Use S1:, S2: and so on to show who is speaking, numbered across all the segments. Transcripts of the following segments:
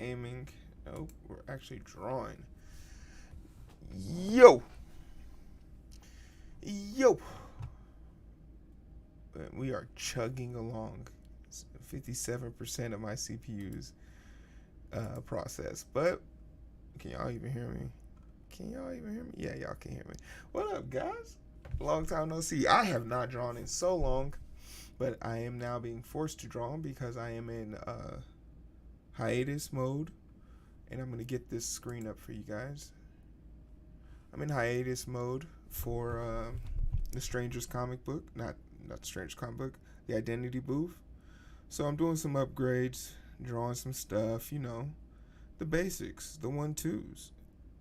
S1: aiming. Nope, we're actually drawing. Yo! Yo! We are chugging along. 57% of my CPU's process. But, can y'all even hear me? Can y'all even hear me? Yeah, y'all can hear me. What up, guys? Long time no see. I have not drawn in so long, but I am now being forced to draw because I am in hiatus mode, and I'm going to get this screen up for you guys. I'm in hiatus mode for the Stranger's comic book, not the Stranger's comic book, the Identity Booth. So I'm doing some upgrades, drawing some stuff, you know, the basics, the 1-2s.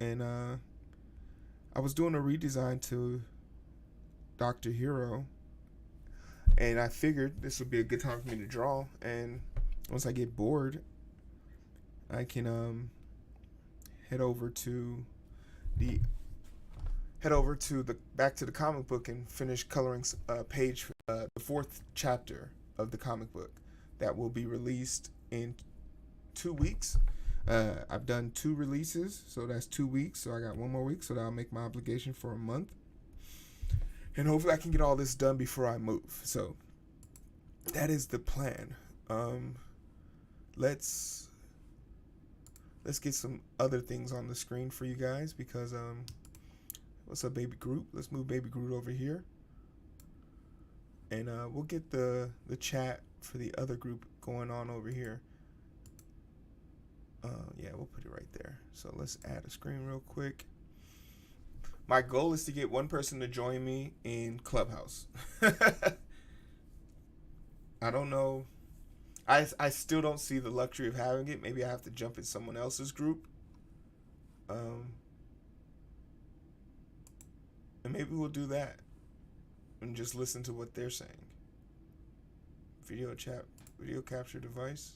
S1: And I was doing a redesign to Dr. Heero, and I figured this would be a good time for me to draw. And once I get bored, I can head over to the back to the comic book and finish coloring page the 4th chapter of the comic book that will be released in 2 weeks. I've done 2 releases, so that's 2 weeks. So I got 1 more week, so that'll make my obligation for a month. And hopefully I can get all this done before I move. So that is the plan. Let's get some other things on the screen for you guys because what's up, Baby Groot? Let's move Baby Groot over here, and we'll get the chat for the other group going on over here. Yeah, we'll put it right there. So let's add a screen real quick. My goal is to get 1 person to join me in Clubhouse. I don't know. I still don't see the luxury of having it. Maybe I have to jump in someone else's group. And maybe we'll do that and just listen to what they're saying. Video capture device.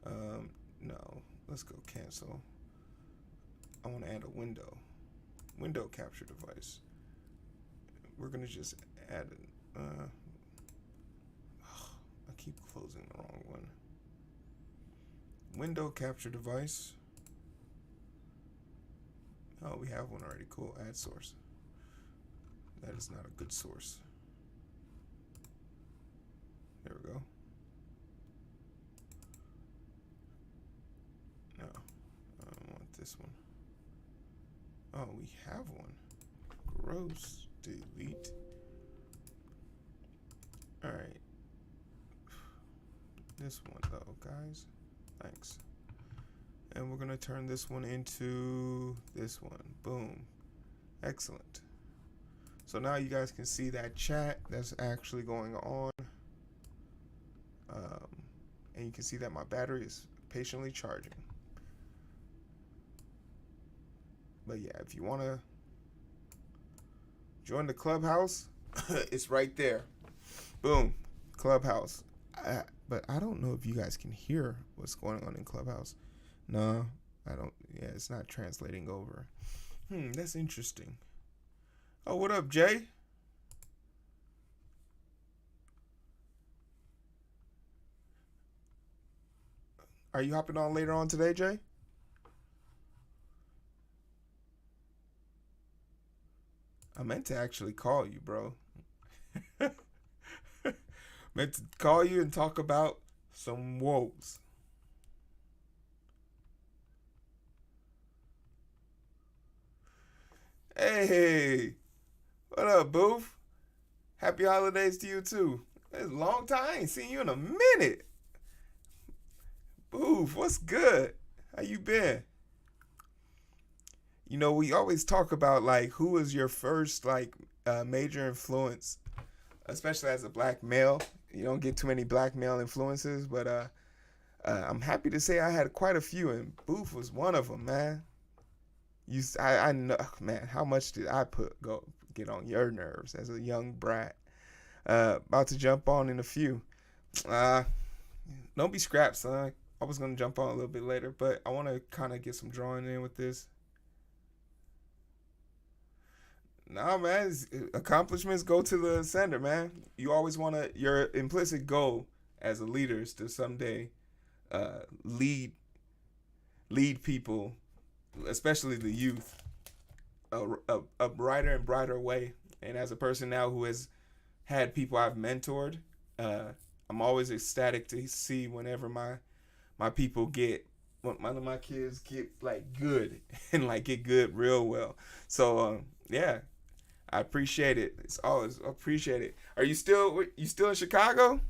S1: No, let's go cancel. I want to add a window capture device. We're gonna just add it. I keep closing the wrong one. Window capture device. Oh, we have one already. Cool. Add source. That is not a good source. There we go. No, I don't want this one. Oh, we have one. Gross. Delete. Alright. This one though, guys. Thanks. And we're gonna turn this one into this one. Boom. Excellent. So now you guys can see that chat that's actually going on. And you can see that my battery is patiently charging. But yeah, if you want to join the Clubhouse, it's right there. Boom. Clubhouse. But I don't know if you guys can hear what's going on in Clubhouse. No, I don't. Yeah, it's not translating over. That's interesting. Oh, what up, Jay? Are you hopping on later on today, Jay? I meant to actually call you, bro. Meant to call you and talk about some woes. Hey, what up, Booth? Happy holidays to you too. It's a long time. I ain't seen you in a minute. Booth, what's good? How you been? You know, we always talk about like who was your first like major influence, especially as a black male. You don't get too many black male influences, but I'm happy to say I had quite a few, and Booth was one of them, man. I know, man. How much did I get on your nerves as a young brat? About to jump on in a few. Don't be scrapped, son. I was gonna jump on a little bit later, but I want to kind of get some drawing in with this. Nah, man, accomplishments go to the sender, man. You always want to. Your implicit goal as a leader is to someday lead lead people, especially the youth, a brighter and brighter way. And as a person now who has had people I've mentored, uh, I'm always ecstatic to see whenever my people get when one of my kids get like good and like get good real well. So yeah, I appreciate it. It's always appreciate it. Are you still in Chicago?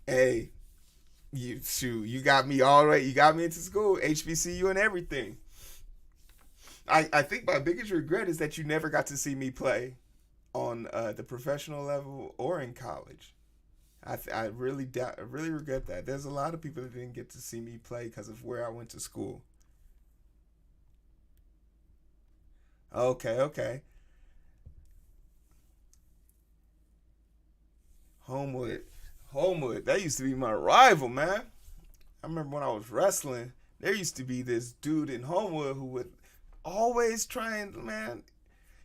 S1: Hey, you got me all right. You got me into school, HBCU and everything. I think my biggest regret is that you never got to see me play on the professional level or in college. I really I really regret that. There's a lot of people that didn't get to see me play because of where I went to school. Okay, okay. Homewood, Homewood. That used to be my rival, man. I remember when I was wrestling. There used to be this dude in Homewood who would always try and man.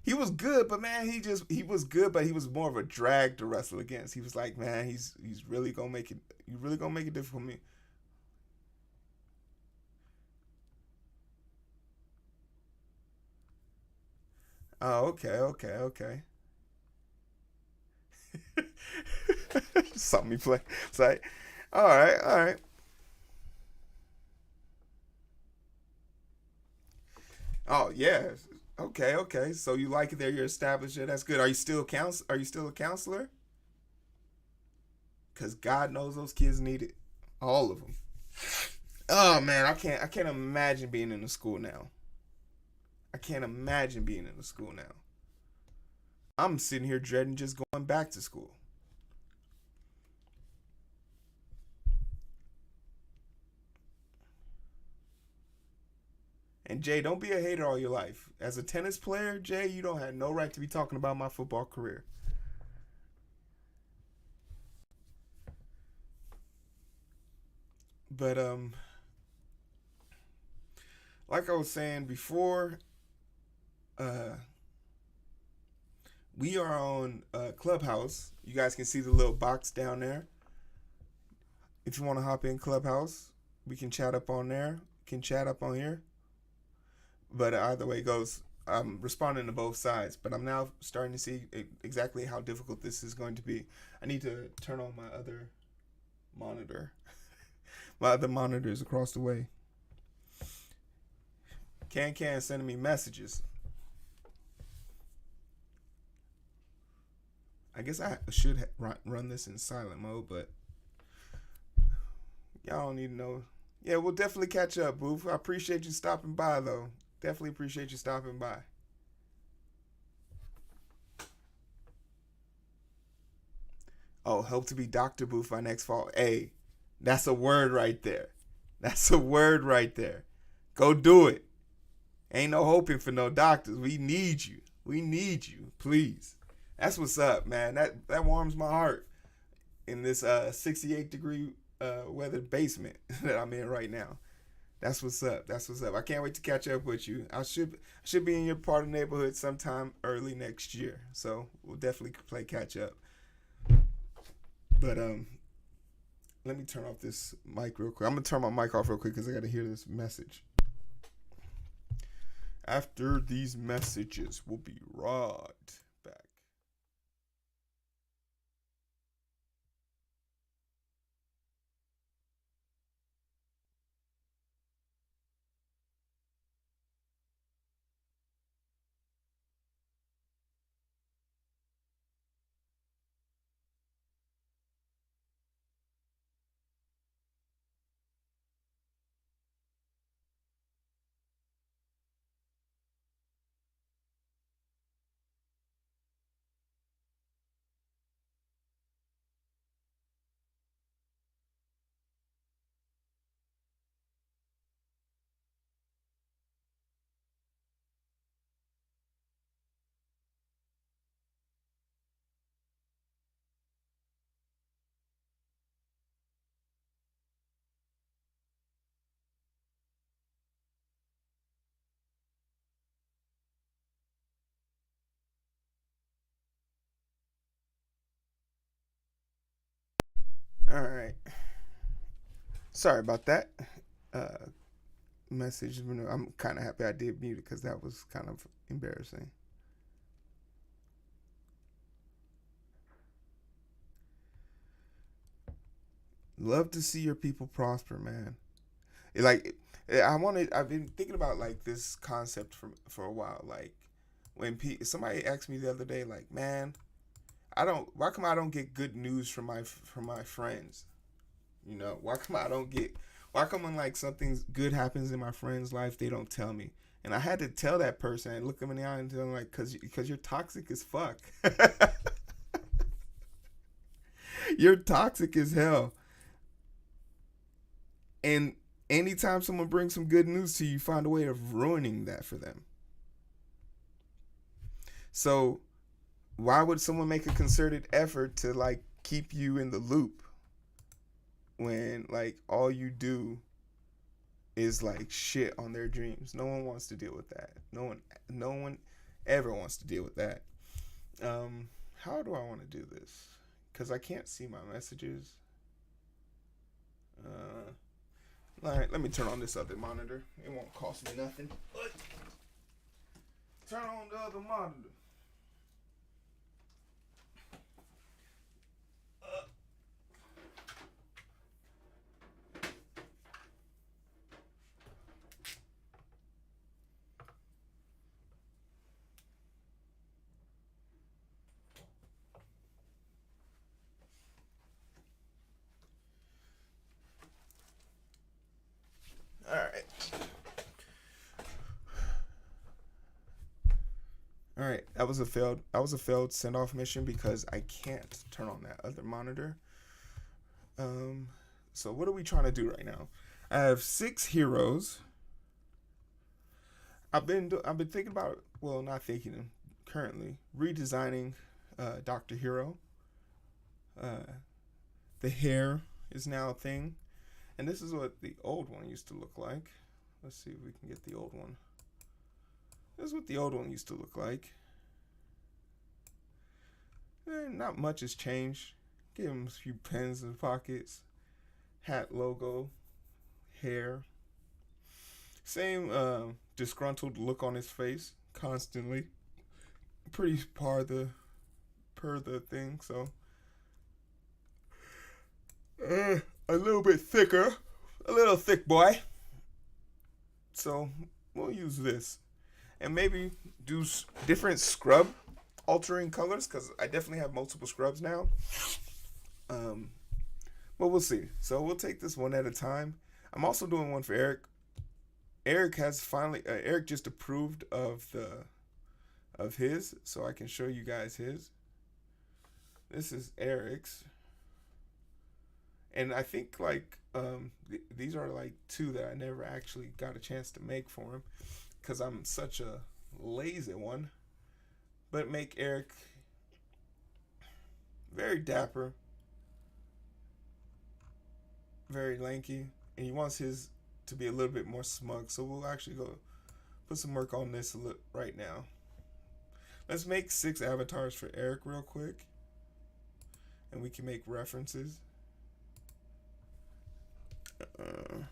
S1: He was good, but man, he was good, but he was more of a drag to wrestle against. He was like, man, he's really gonna make it. You really gonna make it difficult for me. Oh, okay, okay, okay. Something he play. It's like, all right, all right. Oh yeah. Okay, okay. So you like it there? You're established there. That's good. Are you still Are you still a counselor? Cause God knows those kids need it, all of them. Oh man, I can't imagine being in the school now. I can't imagine being in the school now. I'm sitting here dreading just going back to school. And Jay, don't be a hater all your life. As a tennis player, Jay, you don't have no right to be talking about my football career. But like I was saying before, uh, we are on Clubhouse. You guys can see the little box down there. If you want to hop in Clubhouse, we can chat up on there. Can chat up on here. But either way it goes, I'm responding to both sides. But I'm now starting to see exactly how difficult this is going to be. I need to turn on my other monitor. My other monitor is across the way. Can sending me messages. I guess I should run this in silent mode, but y'all don't need to know. Yeah, we'll definitely catch up, Booth. I appreciate you stopping by, though. Definitely appreciate you stopping by. Oh, hope to be Dr. Booth by next fall. Hey, that's a word right there. That's a word right there. Go do it. Ain't no hoping for no doctors. We need you. We need you, please. That's what's up, man. That warms my heart in this 68-degree weather basement that I'm in right now. That's what's up. That's what's up. I can't wait to catch up with you. I should be in your part of the neighborhood sometime early next year. So we'll definitely play catch up. But let me turn off this mic real quick. I'm gonna turn my mic off real quick because I gotta hear this message. After these messages, we'll be right back. All right. Sorry about that. Uh, Message. I'm kind of happy I did mute it because that was kind of embarrassing. Love to see your people prosper, man. Like, I wanted. I've been thinking about like this concept for a while. Like, when somebody asked me the other day, like, man, I don't. Why come I don't get good news from my friends? You know, why come I don't get? Why come when like something good happens in my friend's life, they don't tell me? And I had to tell that person and look them in the eye and tell them like, cause you're toxic as fuck. You're toxic as hell. And anytime someone brings some good news to you, you find a way of ruining that for them. So why would someone make a concerted effort to like keep you in the loop when like all you do is like shit on their dreams? No one wants to deal with that. No one ever wants to deal with that. How do I want to do this? Because I can't see my messages. All right, let me turn on this other monitor. It won't cost me nothing. Turn on the other monitor. All right. All right. That was a failed send off mission because I can't turn on that other monitor. Um, so what are we trying to do right now? I have 6 heroes. I've been thinking about, well, not thinking, currently redesigning Dr. Heero. Uh, the hair is now a thing, and this is what the old one used to look like. Let's see if we can get the old one. This is what the old one used to look like. Not much has changed. Give him a few pens in the pockets, hat logo, hair. Same disgruntled look on his face constantly. Pretty per the thing, so a little bit thicker, a little thick boy. So we'll use this and maybe do different scrub altering colors because I definitely have multiple scrubs now. Um, but we'll see. So we'll take this one at a time. I'm also doing one for Eric. Eric just approved of his, so I can show you guys his. This is Eric's, and I think like these are like 2 that I never actually got a chance to make for him because I'm such a lazy one. But make Eric very dapper, very lanky, and he wants his to be a little bit more smug. So we'll actually go put some work on this right now. Let's make 6 avatars for Eric real quick, and we can make references. Uh,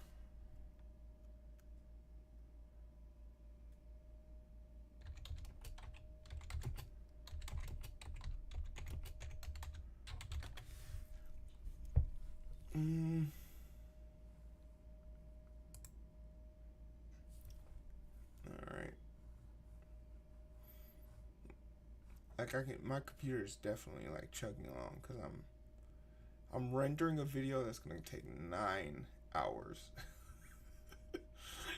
S1: mm, all right. Like my computer is definitely like chugging along because I'm rendering a video that's gonna take 9 hours,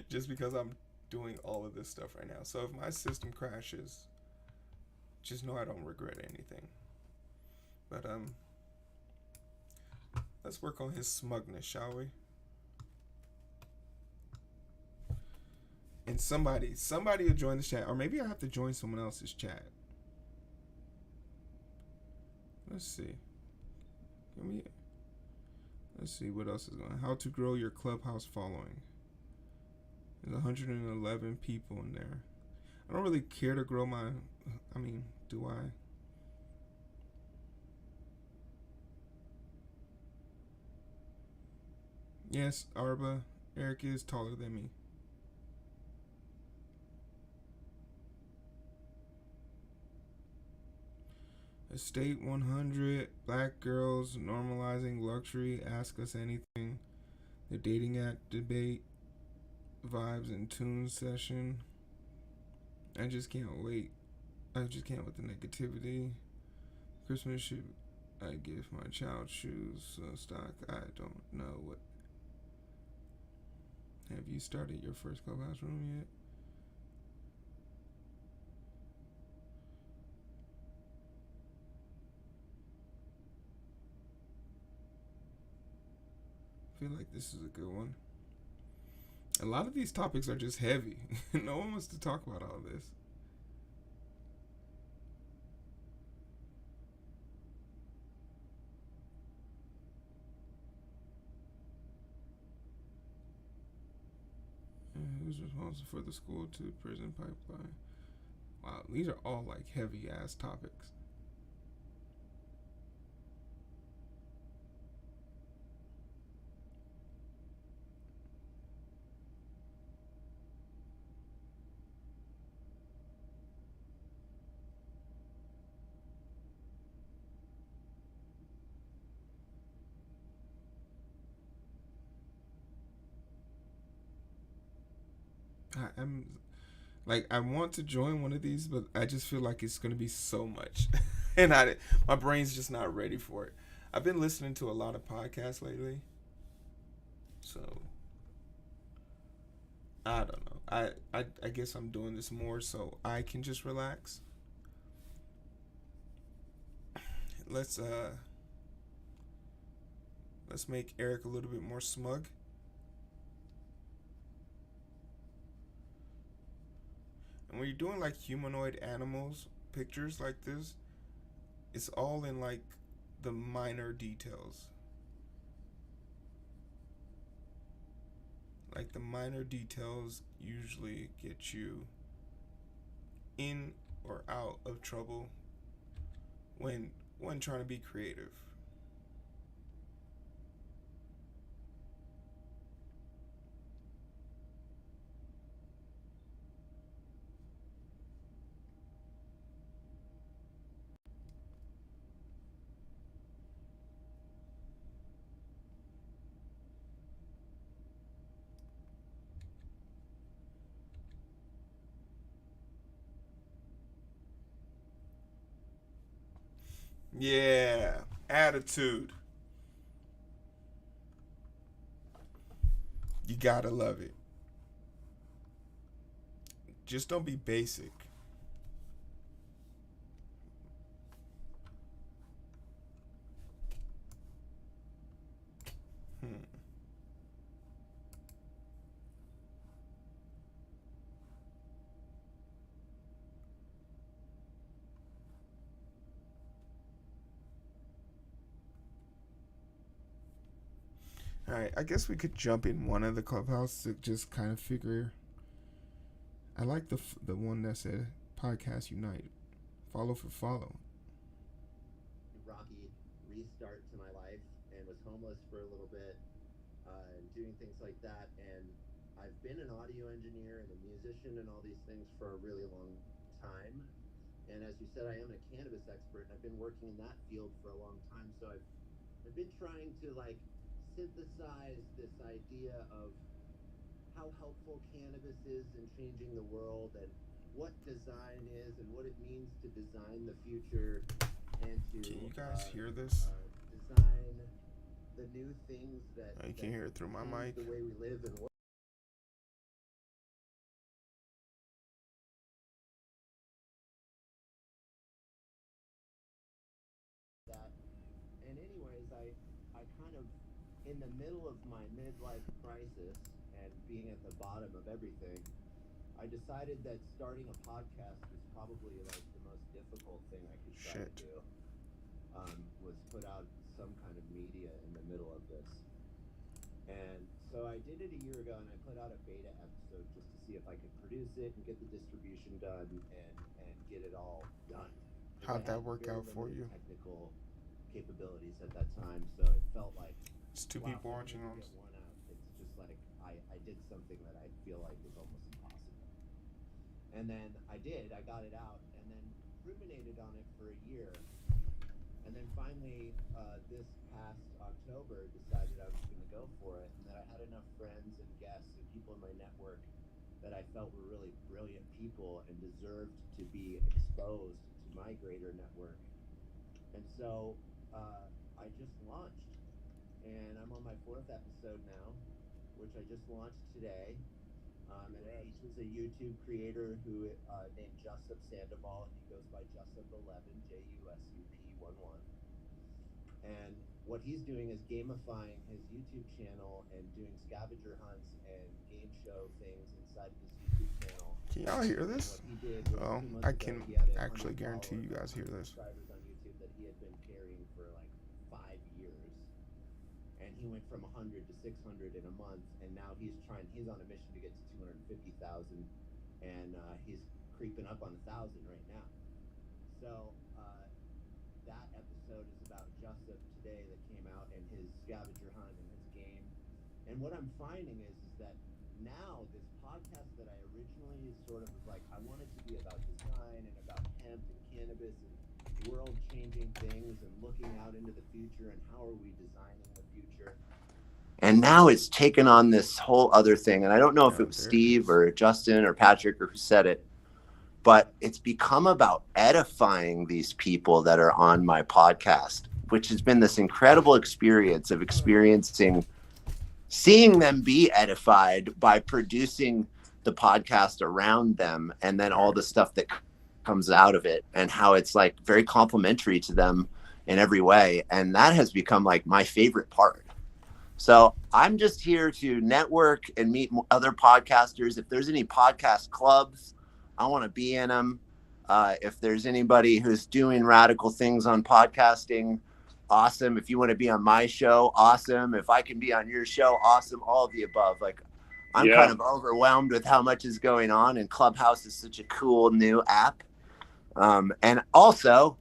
S1: just because I'm doing all of this stuff right now. So if my system crashes, just know I don't regret anything. But let's work on his smugness, shall we? And somebody will join the chat, or maybe I have to join someone else's chat. Let's see. Let's see what else is going on. How to grow your clubhouse following. There's 111 people in there. I don't really care to grow my. I mean, do I? Yes, Arba. Eric is taller than me. Estate 100. Black girls normalizing luxury. Ask us anything. The dating app debate. Vibes and tunes session. I just can't wait. I just can't with the negativity. Christmas should I give my child shoes stock? I don't know what. Have you started your first clubhouse room yet? I feel like this is a good one. A lot of these topics are just heavy. No one wants to talk about all this. Who's responsible for the school to prison pipeline? Wow, these are all like heavy ass topics. I'm like I want to join one of these, but I just feel like it's gonna be so much, and my brain's just not ready for it. I've been listening to a lot of podcasts lately, so I don't know. I guess I'm doing this more so I can just relax. Let's uh let's make Eric a little bit more smug. And when you're doing like humanoid animals pictures like this, it's all in like the minor details. Like the minor details usually get you in or out of trouble when trying to be creative. Yeah, attitude. You gotta love it. Just don't be basic. Hmm. All right, I guess we could jump in one of the clubhouse to just kind of figure. I like the one that said podcast unite, follow for follow.
S2: Rocky restart to my life and was homeless for a little bit, doing things like that. And I've been an audio engineer and a musician and all these things for a really long time. And as you said, I am a cannabis expert, and I've been working in that field for a long time. So I've been trying to like synthesize this idea of how helpful cannabis is in changing the world, and what design is, and what it means to design the future, and to
S1: Can you guys hear this?
S2: design the new things that
S1: You can hear it through my
S2: change
S1: mic.
S2: the way we live and work. That. And anyways, I kind of, in the middle of my midlife crisis and being at the bottom of everything, I decided that starting a podcast was probably like the most difficult thing I could try to
S1: Shit.
S2: do. Was put out some kind of media in the middle of this. And so I did it a year ago, and I put out a beta episode just to see if I could produce it and get the distribution done, and get it all done. Because
S1: How'd
S2: I
S1: that
S2: had
S1: work
S2: very
S1: out for
S2: limited
S1: you?
S2: technical capabilities at that time, so it felt like,
S1: It's two
S2: wow,
S1: people
S2: if I can
S1: watching
S2: even
S1: on.
S2: get one out, did something that I feel like was almost impossible. And then I did. I got it out, and then ruminated on it for a year, and then finally, this past October, decided I was going to go for it, and that I had enough friends and guests and people in my network that I felt were really brilliant people and deserved to be exposed to my greater network. And so I just launched, and I'm on my 4th episode now, which I just launched today. And it features a YouTube creator who named Jussup Sandoval, and he goes by Jussup11, JUSUP11. And what he's doing is gamifying his YouTube channel and doing scavenger hunts and game show things inside of his YouTube channel.
S1: Can y'all hear
S2: And
S1: this?
S2: what he did was
S1: Oh,
S2: 2 months
S1: I
S2: ago,
S1: can
S2: he had
S1: actually guarantee you guys hear this.
S2: subscribers on YouTube that he had been carrying for like 5 years. And he went from 100 to 600 in a month, and now he's on a mission to get to 250,000, and he's creeping up on 1,000 right now. So that episode is about Jussup today that came out, and his scavenger hunt and his game. And what I'm finding is that now this podcast that I originally sort of was like, I wanted to be about design and about hemp and cannabis and world-changing things and looking out into the future and how are we designing the future. And now it's taken on this whole other thing. And I don't know if it was Steve or Justin or Patrick or who said it, but it's become about edifying these people that are on my podcast, which has been this incredible experience of seeing them be edified by producing the podcast around them, and then all the stuff that comes out of it, and how it's like very complimentary to them in every way. And that has become like my favorite part. So I'm just here to network and meet other podcasters. If there's any podcast clubs, I want to be in them. If there's anybody who's doing radical things on podcasting, awesome. If you want to be on my show, awesome. If I can be on your show, awesome. All of the above. Like, I'm kind of overwhelmed with how much is going on, and Clubhouse is such a cool new app. And also,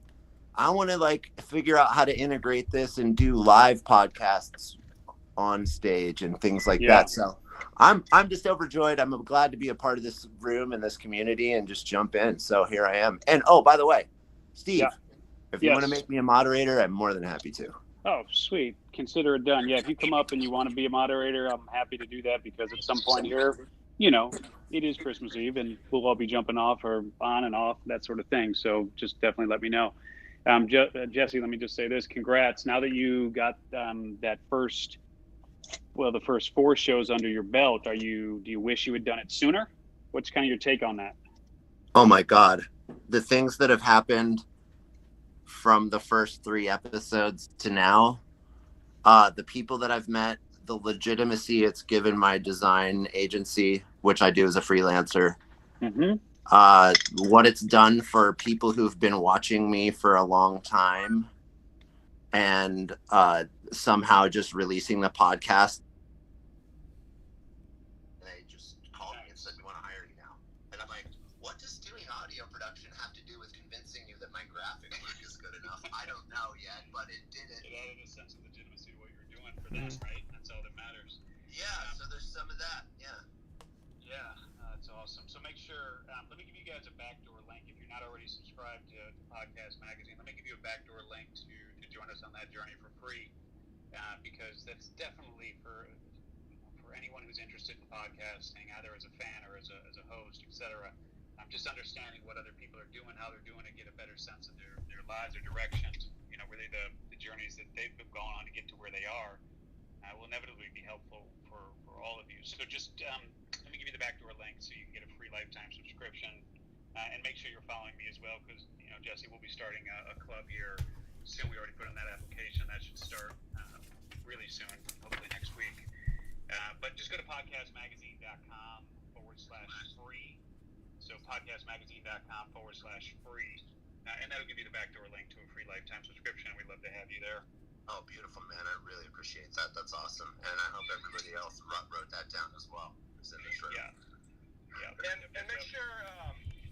S2: I want to like figure out how to integrate this and do live podcasts on stage and things like that. So I'm just overjoyed. I'm glad to be a part of this room and this community and just jump in. So here I am. And oh, by the way, Steve, if you want to make me a moderator, I'm more than happy to.
S3: Oh, sweet. Consider it done. Yeah, if you come up and you want to be a moderator, I'm happy to do that, because at some point here, it is Christmas Eve and we'll all be jumping off or on and off, that sort of thing. So just definitely let me know. Jesse, let me just say this. Congrats. Now that you got the first 4 shows under your belt, do you wish you had done it sooner? What's kind of your take on that?
S2: Oh my God. The things that have happened from the first 3 episodes to now, the people that I've met, the legitimacy it's given my design agency, which I do as a freelancer, what it's done for people who've been watching me for a long time, and somehow just releasing the podcast. They just called me and said, we want to hire you now. And I'm like, what does doing audio production have to do with convincing you that my graphic work is good enough? I don't know yet, but it did it.
S3: It added a sense of legitimacy to what you're doing for them, right? That's all that matters.
S2: Yeah, so there's some of that, yeah.
S3: That's awesome. So make sure, let me give you guys a backdoor link. If you're not already subscribed to Podcast Magazine, let me give you a backdoor link to join us on that journey for free, because that's definitely for anyone who's interested in podcasting, either as a fan or as a host, etc. Just understanding what other people are doing, how they're doing it, get a better sense of their lives, their directions, really the journeys that they've gone on to get to where they are, will inevitably be helpful for all of you. So just let me give you the backdoor link so you can get a free lifetime subscription, and make sure you're following me as well, because Jesse, we'll be starting a club here soon. We already put in that application. That should start really soon, hopefully next week. But just go to podcastmagazine.com/free. So podcastmagazine.com/free. And that'll give you the backdoor link to a free lifetime subscription. We'd love to have you there.
S2: Oh, beautiful, man. I really appreciate that. That's awesome. And I hope everybody else wrote that down as well.
S3: Yeah.
S4: And make sure,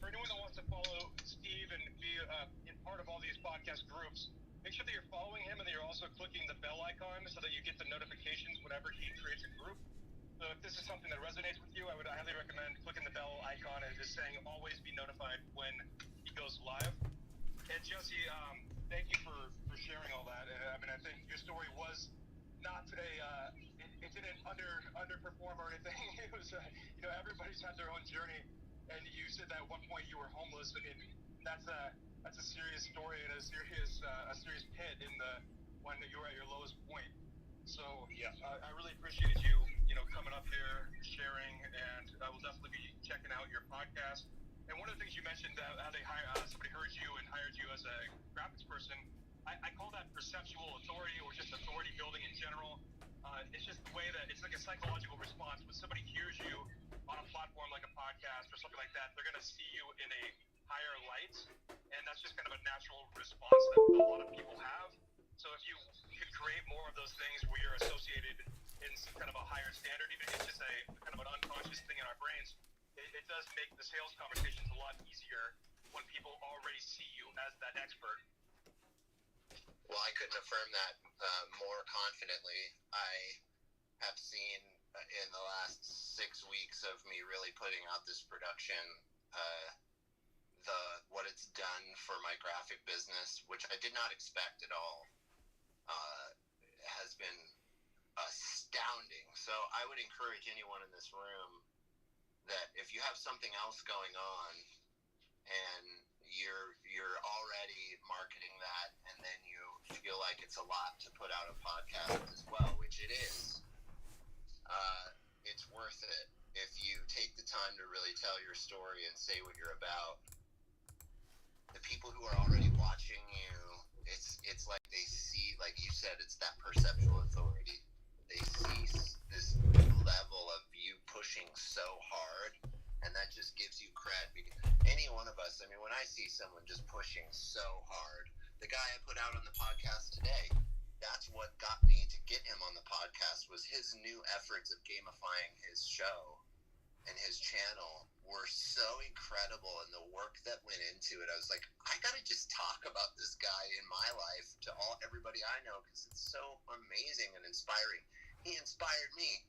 S4: for anyone that wants to follow Steve and be in part of all these podcast groups, make sure that you're following him and that you're also clicking the bell icon so that you get the notifications whenever he creates a group. So if this is something that resonates with you, I would highly recommend clicking the bell icon and just saying always be notified when he goes live. And Jesse, thank you for sharing all that. I mean, I think your story was not it didn't underperform or anything. It was, everybody's had their own journey. And you said that at one point you were homeless. I mean, that's a serious story and a serious pit when you were at your lowest point. So yeah, I really appreciated you coming up here, sharing, and I will definitely be checking out your podcast. And one of the things you mentioned, how they somebody heard you and hired you as a graphics person, I call that perceptual authority or just authority building in general. It's just the way that it's like a psychological response. When somebody hears you on a platform like a podcast or something like that, they're going to see you in a higher light, and that's just kind of a natural response that a lot of people have. So if you could create more of those things where you're associated in some kind of a higher standard, even if it's just a kind of an unconscious thing in our brains, it does make the sales conversations a lot easier when people already see you as that expert.
S2: Well, I couldn't affirm that more confidently. I have seen in the last 6 weeks of me really putting out this production, what it's done for my graphic business, which I did not expect at all, has been astounding. So I would encourage anyone in this room that if you have something else going on and you're already marketing that, and then you feel like it's a lot to put out a podcast as well, which it is, it's worth it. If you take the time to really tell your story and say what you're about, the people who are already watching you, it's like they see, like you said, it's that perceptual authority. They see this level of you pushing so hard, and that just gives you cred. Because any one of us, I mean, when I see someone just pushing so hard, the guy I put out on the podcast today, that's what got me to get him on the podcast, was his new efforts of gamifying his show and his channel were so incredible, and the work that went into it, I was like, I gotta just talk about this guy in my life to everybody I know, because it's so amazing and inspiring. He inspired me.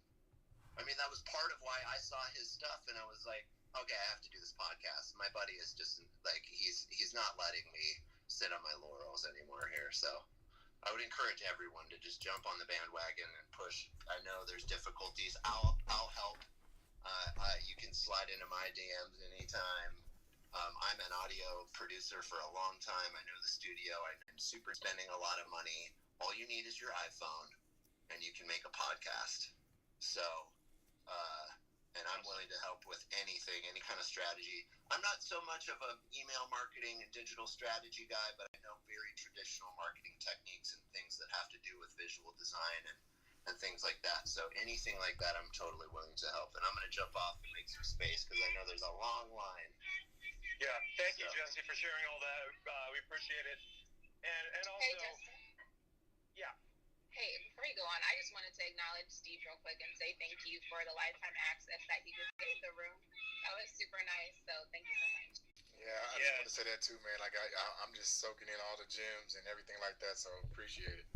S2: I mean, that was part of why I saw his stuff, and I was like, okay, I have to do this podcast. My buddy is just like, he's not letting me sit on my laurels anymore here. So I would encourage everyone to just jump on the bandwagon and push. I know there's difficulties. I'll help. You can slide into my DMs anytime. I'm an audio producer for a long time. I know the studio. I'm super spending a lot of money. All you need is your iPhone, and you can make a podcast. So, and I'm willing to help with anything, any kind of strategy. I'm not so much of an email marketing and digital strategy guy, but I know very traditional marketing techniques and things that have to do with visual design and things like that. So anything like that, I'm totally willing to help. And I'm going to jump off and make some space because I know there's a long line.
S4: Yeah, thank you, Jesse, for sharing all that. We appreciate it. And also,
S5: hey, Jesse.
S4: Yeah.
S5: Hey, before you go on, I just wanted to acknowledge Steve real quick and say thank you for the lifetime access that he just gave the room. That was super nice, so thank you so much.
S6: Yeah, I just want to say that too, man. Like I'm just soaking in all the gems and everything like that, so appreciate it.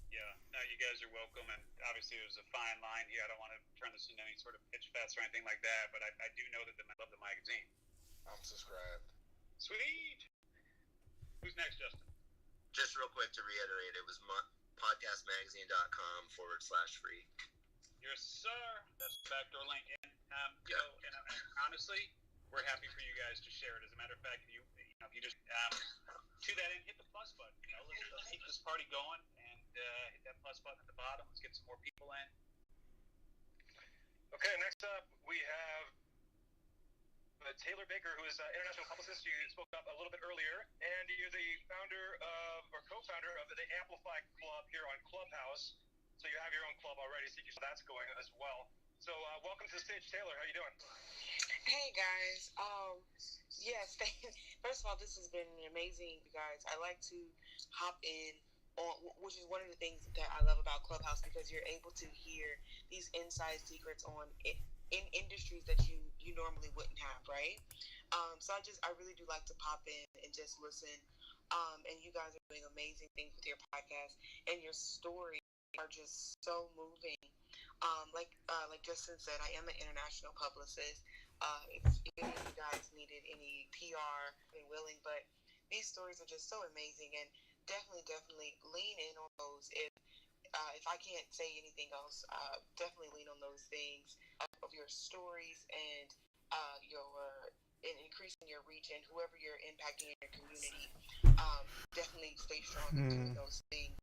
S3: Yeah, no, you guys are welcome, and obviously there's a fine line here. I don't want to turn this into any sort of pitch fest or anything like that, but I do know that I love the magazine.
S6: I'm subscribed.
S3: Sweet. Who's next, Justin?
S2: Just real quick to reiterate, it was podcastmagazine.com/free.
S3: Yes, sir. That's the backdoor link. And, and honestly, we're happy for you guys to share it. As a matter of fact, if you just to that end, hit the plus button. Let's keep this party going, and hit that plus button at the bottom. Let's get some more people in.
S4: Okay, next up we have Taylor Baker, who is an international publicist. You spoke up a little bit earlier, and you're the founder or co-founder of the Amplify Club here on Clubhouse. So you have your own club already, so you can see that's going as well. So welcome to the stage, Taylor. How you doing?
S7: Hey guys. Yes. First of all, this has been amazing, you guys. I like to hop in on, which is one of the things that I love about Clubhouse, because you're able to hear these inside secrets on in industries that you normally wouldn't have, right? So I really do like to pop in and just listen. And you guys are doing amazing things with your podcast, and your stories are just so moving. Like Justin said, I am an international publicist. If any of you guys needed any PR, I'm willing, but these stories are just so amazing, and definitely lean in on those. If I can't say anything else, definitely lean on those things of your stories and your in increasing your reach and whoever you're impacting in your community. Definitely stay strong in doing those things.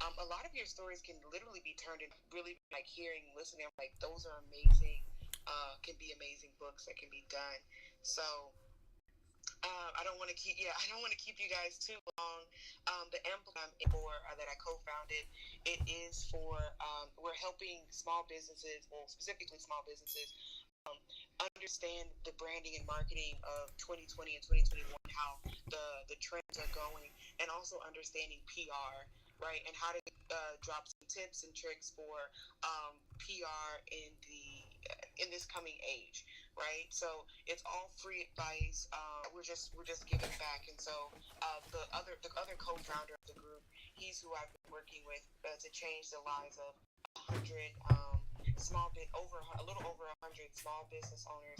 S7: A lot of your stories can literally be turned into really like hearing, listening, like those are amazing. Can be amazing books that can be done. So I don't want to keep I don't want to keep you guys too long. The emblem for that I co-founded, it is for we're helping small businesses, well specifically small businesses, um, understand the branding and marketing of 2020 and 2021, how the trends are going, and also understanding PR, right, and how to drop some tips and tricks for PR in this coming age, right? So it's all free advice. We're just giving back, and so the other co-founder of the group, he's who I've been working with to change the lives of 100 a little over 100 small business owners.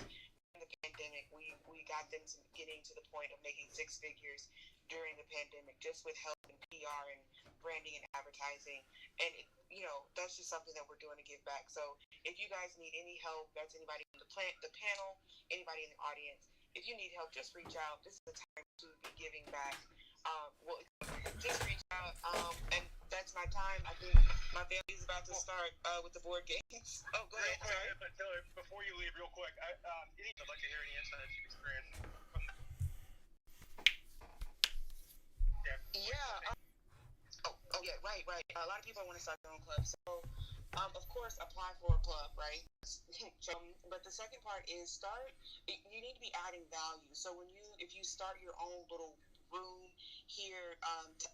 S7: In the pandemic, we got them to getting to the point of making six figures during the pandemic, just with help in PR and branding and advertising. And that's just something that we're doing to give back. So if you guys need any help, that's anybody in the panel, anybody in the audience. If you need help, just reach out. This is the time to be giving back. Well, just reach out. And that's my time. I think my family's about to start with the board games. Oh, go ahead. Sorry.
S4: But Taylor, before you leave, real quick, I'd like to hear any insights you've experienced from.
S7: Yeah. Yeah. Right. A lot of people want to start their own club. So, of course, apply for a club, right? But the second part is start. You need to be adding value. So if you start your own little room here,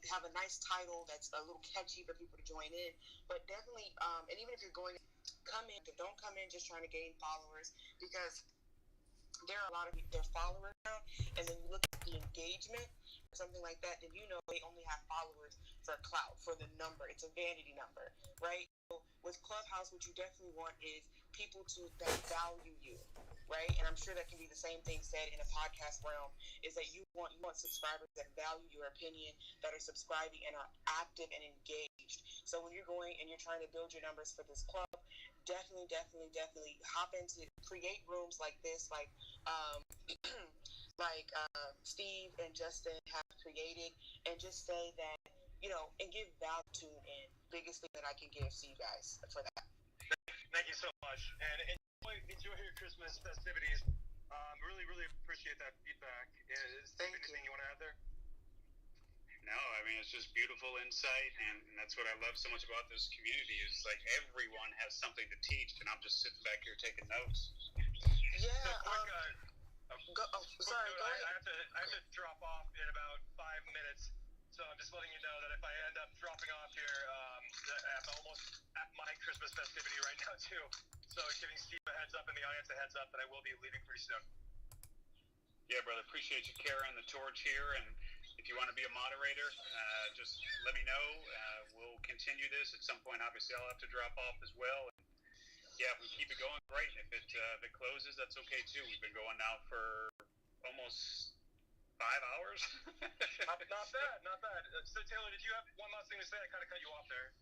S7: have a nice title that's a little catchy for people to join in. But definitely, and even if you're going, don't come in just trying to gain followers, because there are a lot of their followers now, and then you look at the engagement or something like that, then they only have followers for clout, for the number. It's a vanity number, right? So with Clubhouse, what you definitely want is people that value you, right? And I'm sure that can be the same thing said in a podcast realm, is that you want subscribers that value your opinion, that are subscribing and are active and engaged. So when you're going and you're trying to build your numbers for this club, definitely hop into create rooms like this, like Steve and Justin have created, and just say that and give value to it. Biggest thing that I can give to you guys for that.
S4: Thank you so much, and enjoy your Christmas festivities. Really appreciate that feedback. Is there anything you want to add there?
S3: No, I mean, it's just beautiful insight, and that's what I love so much about this community is like everyone has something to teach, and I'm just sitting back here taking notes.
S7: Yeah.
S4: So
S7: sorry. Go
S4: ahead.
S7: I
S4: have to drop off in about 5 minutes, so I'm just letting you know that if I end up dropping off here, I'm almost at my Christmas festivity right now too. So giving Steve a heads up and the audience a heads up that I will be leaving pretty soon.
S3: Yeah, brother, appreciate you carrying the torch here, and if you want to be a moderator, just let me know. We'll continue this at some point. Obviously, I'll have to drop off as well. And yeah, if we keep it going, great. If it closes, that's okay too. We've been going now for almost 5 hours.
S4: Not bad. So Taylor, did you have one last thing to say? I kind of cut you off there.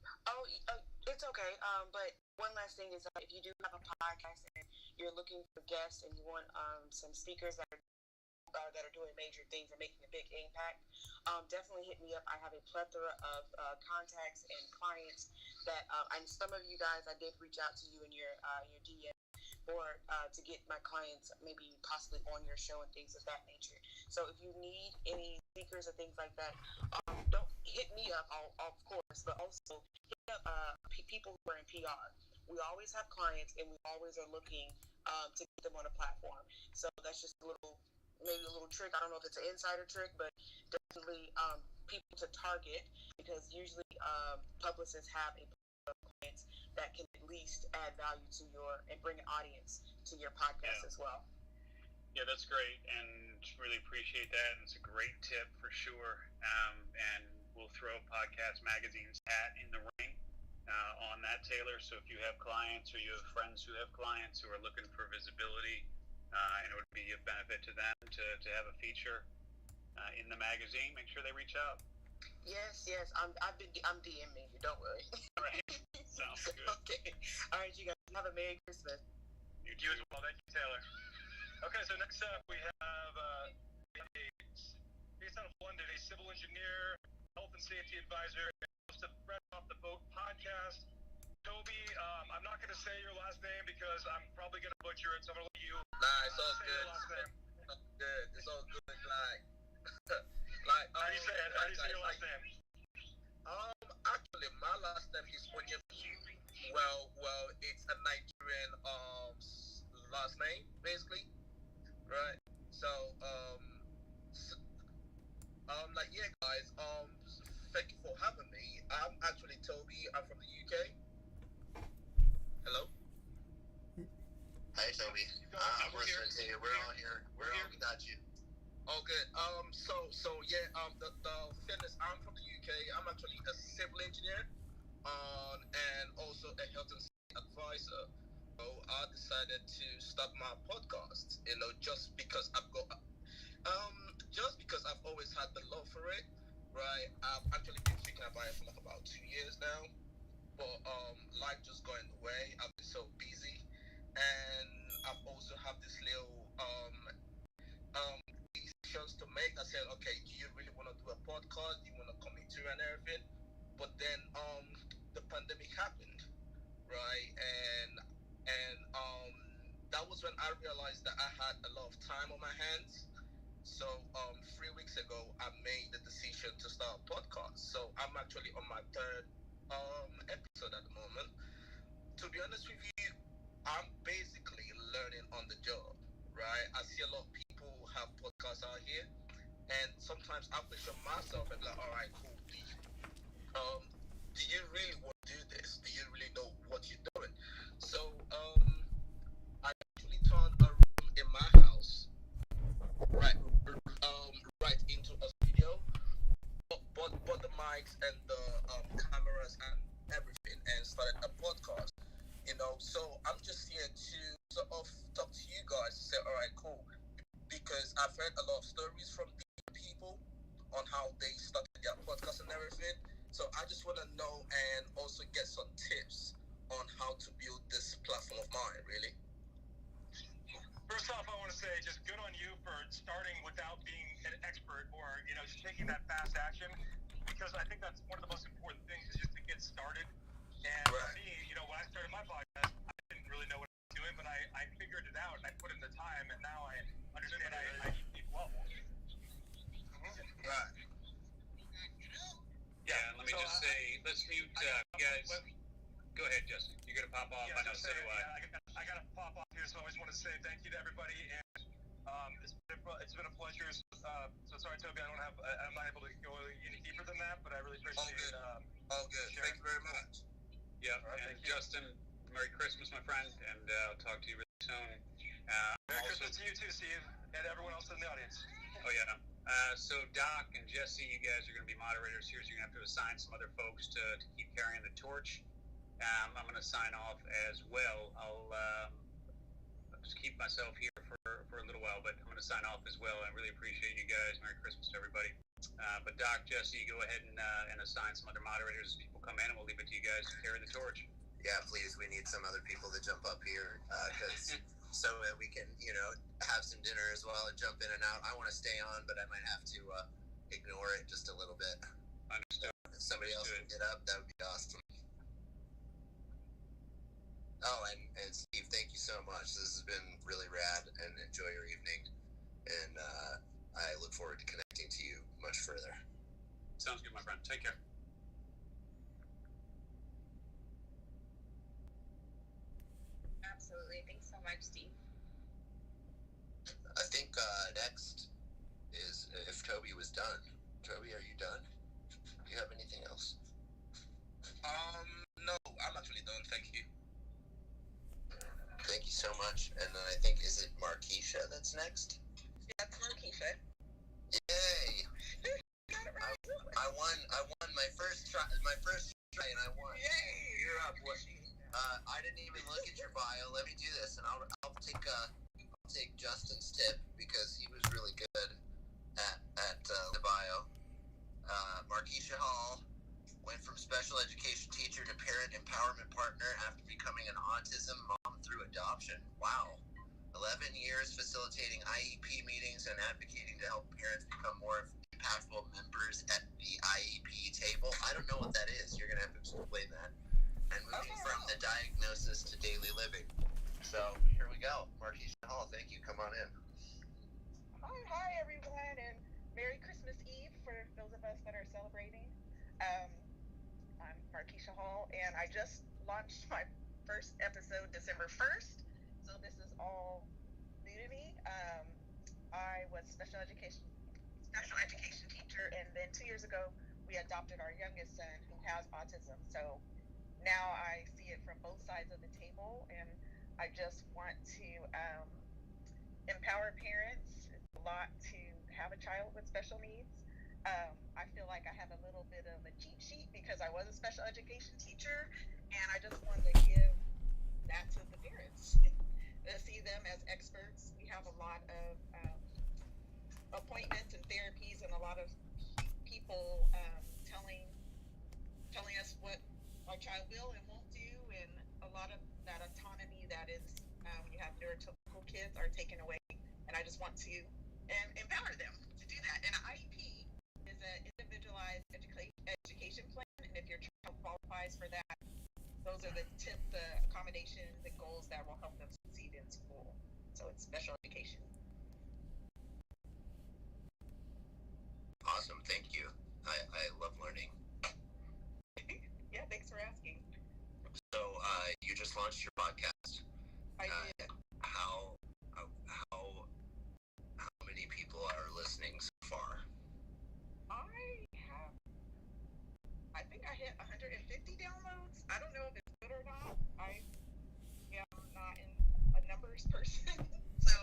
S7: It's okay. But one last thing is if you do have a podcast and you're looking for guests and you want some speakers that are doing major things and making a big impact, definitely hit me up. I have a plethora of contacts and clients that, and some of you guys, I did reach out to you in your DM or to get my clients maybe possibly on your show and things of that nature. So if you need any speakers or things like that, don't hit me up, of course, but also hit up people who are in PR. We always have clients, and we always are looking to get them on a platform. So that's just maybe a little trick. I don't know if it's an insider trick, but definitely people to target, because usually publicists have a clients that can at least add value to and bring an audience to your podcast as well.
S3: Yeah, that's great, and really appreciate that. And it's a great tip for sure. And we'll throw Podcast Magazine's hat in the ring on that, Taylor. So if you have clients or you have friends who have clients who are looking for visibility, and it would be of benefit to them to have a feature in the magazine, make sure they reach out.
S7: Yes, I'm DMing you. Don't worry.
S3: All right. Sounds good.
S7: Okay. All right, you guys have a Merry Christmas.
S4: You as well. Thank you, Taylor. Okay, so next up we have based out of London, a civil engineer, health and safety advisor, and host of Fresh Off the Boat podcast. Toby, I'm not going to say your last name because I'm probably going to butcher it, so I'm going to let you
S8: it's all
S4: say
S8: good.
S4: your last name.
S8: Good. It's all good.
S4: How do you say your last name?
S8: Actually, my last name is Onye. Well, it's a Nigerian last name, basically, right? So, yeah, guys, thank you for having me. I'm actually Toby. I'm from the UK. Hello.
S2: Hi, Toby. We're here. We're all here. We got you.
S8: Oh, good. The thing is, I'm from the UK. I'm actually a civil engineer, and also a health and safety advisor. So I decided to start my podcast. Just because I've always had the love for it, right? I've actually been thinking about it for like about 2 years now, but life just got in the way. I've been so busy, and I've also have this little decisions to make. I said, okay, do you really want to do a podcast? Do you want to come into and everything? But then the pandemic happened, right? And that was when I realized that I had a lot of time on my hands. So 3 weeks ago, I made the decision to start a podcast. So I'm actually on my third episode at the moment. To be honest with you, I'm basically learning on the job, right? I see a lot of people have podcasts out here, and sometimes I question myself and be like, all right, cool. Do you really want to do this? Do you really know what you're doing? So I actually turned a room in my house right into a studio, bought the mics and the cameras and everything, and started a podcast. So I'm just here to sort of talk to you guys, say, all right, cool, because I've heard a lot of stories from people on how they started their podcast and everything. So I just want to know and also get some tips on how to build this platform of mine, really.
S4: First off, I want to say just good on you for starting without being an expert or, just taking that fast action, because I think that's one of the most important things is just to get started. And for me, when I started my podcast, I didn't really know what I was doing, but I figured it out and I put in the time, and now I understand I need people up.
S8: Right.
S3: Yeah, and let me just say, let's mute guys. Go ahead, Justin. You're going to pop off.
S4: Yeah,
S3: I know, so do I.
S4: I got to pop off here, so I just want to say thank you to everybody, and it's been a pleasure. So sorry, Toby, I'm not able to go any deeper than that, but I really appreciate it.
S8: All good. Thank you very much.
S3: Yeah, right, and Justin, Merry Christmas, my friend, and I'll talk to you really soon.
S4: Merry Christmas to you too, Steve, and everyone else in the audience.
S3: Oh, yeah. So Doc and Jesse, you guys are going to be moderators here, so you're going to have to assign some other folks to keep carrying the torch. I'm going to sign off as well. I'll just keep myself here for a little while, but I'm going to sign off as well. I really appreciate you guys. Merry Christmas to everybody. But Doc, Jesse, go ahead and assign some other moderators as people come in, and we'll leave it to you guys to carry the torch.
S2: Yeah, please. We need some other people to jump up here so that we can, have some dinner as well and jump in and out. I want to stay on, but I might have to ignore it just a little bit.
S3: Understood.
S2: If somebody else can get up, that would be awesome. Oh, and Steve, thank you so much. This has been really rad, and enjoy your evening. And I look forward to connecting to you much further.
S3: Sounds good, my friend. Take care.
S5: Absolutely. Thanks so much, Steve.
S2: I think next is if Toby was done. Toby, are you done? Do you have anything else?
S8: No, I'm actually done. Thank you.
S2: Thank you so much. And then I think, is it Markeisha that's next?
S7: Yeah, it's Markeisha.
S2: Yay! I won my first try and I won.
S7: Yay!
S8: crap! What? I didn't even look at your bio. Let me do this, and I'll take Justin's tip because he was really good at the bio. Markeisha Hall went from special education teacher to parent empowerment partner after becoming an autism mom through adoption. Wow. 11 years facilitating IEP meetings and advocating to help parents become more impactful members at the IEP table. I don't know what that is. You're going to have to explain that. And moving from the diagnosis to daily living. So here we go. Markeisha Hall, thank you. Come on in.
S9: Hi everyone, and Merry Christmas Eve for those of us that are celebrating. I'm Markeisha Hall, and I just launched my first episode December 1st, so this is all new to me. I was special education teacher, and then 2 years ago we adopted our youngest son who has autism. So now I see it from both sides of the table, and I just want to empower parents. It's a lot to have a child with special needs. I feel like I have a little bit of a cheat sheet because I was a special education teacher, and I just wanted to give that to the parents to see them as experts. We have a lot of appointments and therapies, and a lot of people telling us what our child will and won't do, and a lot of that autonomy that is when you have neurotypical kids are taken away, and I just want to empower them to do that. And an IEP is an individualized education plan, and if your child qualifies for that, those are the accommodations and goals that will help them succeed in school. So it's special education.
S8: Awesome, thank you. I love learning.
S9: Yeah, thanks for asking.
S8: So you just launched your podcast.
S9: I did.
S8: How many people are listening so far?
S9: I think I hit 150 downloads. I don't know if it's good or not. I am not a numbers person. So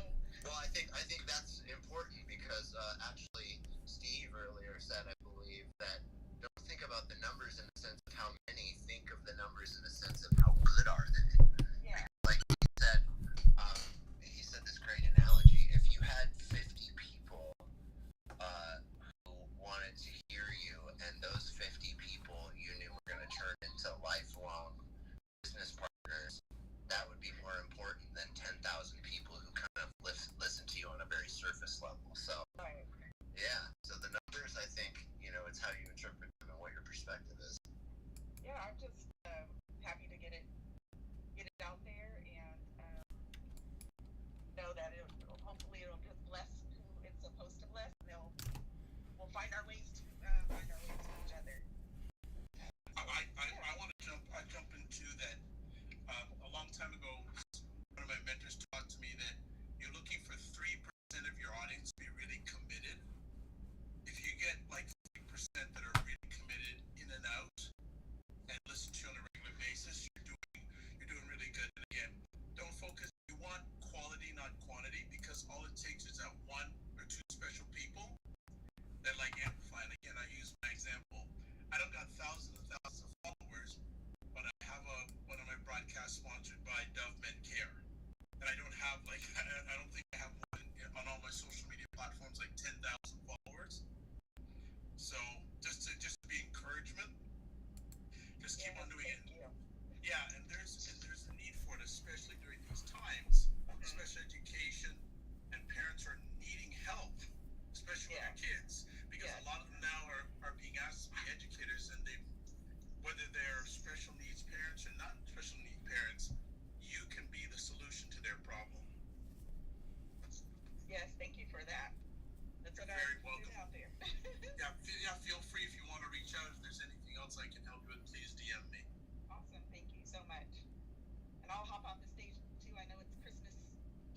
S8: well, I think that's important because actually Steve earlier said, I believe, that don't think about the numbers in the sense of how many, think of the numbers in the sense of how good are they.
S9: Yeah.
S8: Like he said this great analogy. If you had 50 people who wanted to hear you, and those 50 people you knew were going to turn into lifelong business partners, that would be more important than 10,000 people who kind of listen to you on a very surface level. So,
S9: right.
S8: Yeah. So the numbers, I think, it's how you interpret them and what your perspective is.
S9: Yeah, I'm just happy to get it out there, and know that hopefully it'll just bless who it's supposed to bless. And we'll find our ways to each other.
S10: I want to jump into that. A long time ago, one of my mentors taught to me that you're looking for 3% of your audience to be really committed. If you get like 3% that are really committed in and out and listen to you on a regular basis, you're doing really good. And again, don't focus. You want quality, not quantity, because all it takes is that one or two special people that like amplify. And again, I use my example. I don't got thousands and thousands of followers, but I have one of my broadcasts sponsored by Dove Men Care. And I don't have I don't think I have more on all my social media platforms like 10,000 followers. So just to be encouragement, just keep on doing it. Yeah, and there's a need for it, especially during these times. Special education and parents are needing help, especially with their kids, because a lot of them now are being asked to be educators, and whether they're special needs parents or not special needs parents, you can be the solution to their problem.
S9: Yes, thank you for that. That's
S10: You're
S9: what
S10: very
S9: I
S10: welcome.
S9: Out there.
S10: Yeah, feel free if you want to reach out. If there's anything else I can help you with, please DM me.
S9: Awesome, thank you so much. And I'll hop off the stage too. I know it's Christmas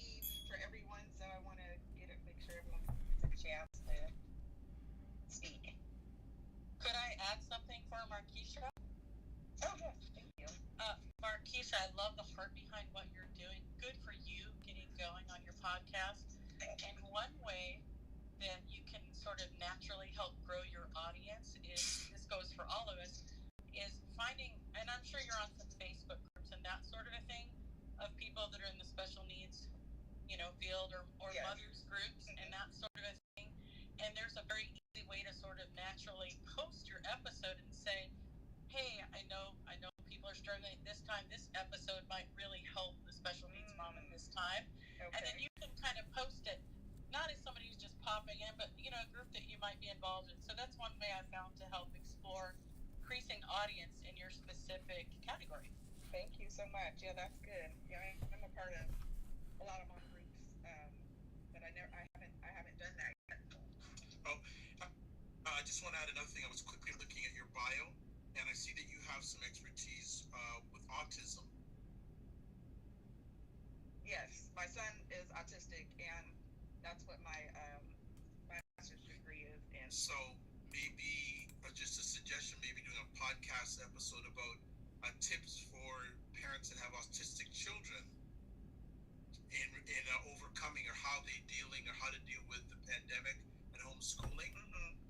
S9: Eve for everyone, so I want to make sure everyone gets a chance to speak.
S11: Could I add something for Markeisha?
S9: Oh yes, thank you.
S11: Markeisha, I love the heart behind what you're doing. Good for you getting going on your podcast. And one way that you can sort of naturally help grow your audience is, this goes for all of us, is finding, and I'm sure you're on some that sort of a thing of people that are in the special needs, field or
S9: Yes.
S11: mothers groups and that sort of a thing. And there's a very easy way to sort of naturally post your episode and say, hey, I know people are struggling at this time. This episode might really help the special needs mom at this time.
S9: Okay.
S11: And then you can kind of post it, not as somebody who's just popping in, but a group that you might be involved in. So that's one way I found to help explore increasing audience in your specific category.
S9: Thank you so much. Yeah, that's good. Yeah, I'm a part of a lot of mom groups, but I haven't done that yet.
S10: Oh, I just want to add another thing. I was quickly looking at your bio, and I see that you have some expertise with autism.
S9: Yes, my son is autistic, and that's what my master's degree is in.
S10: So maybe just a suggestion, maybe doing a podcast episode about tips for parents that have autistic children in overcoming or how they dealing or how to deal with the pandemic and homeschooling.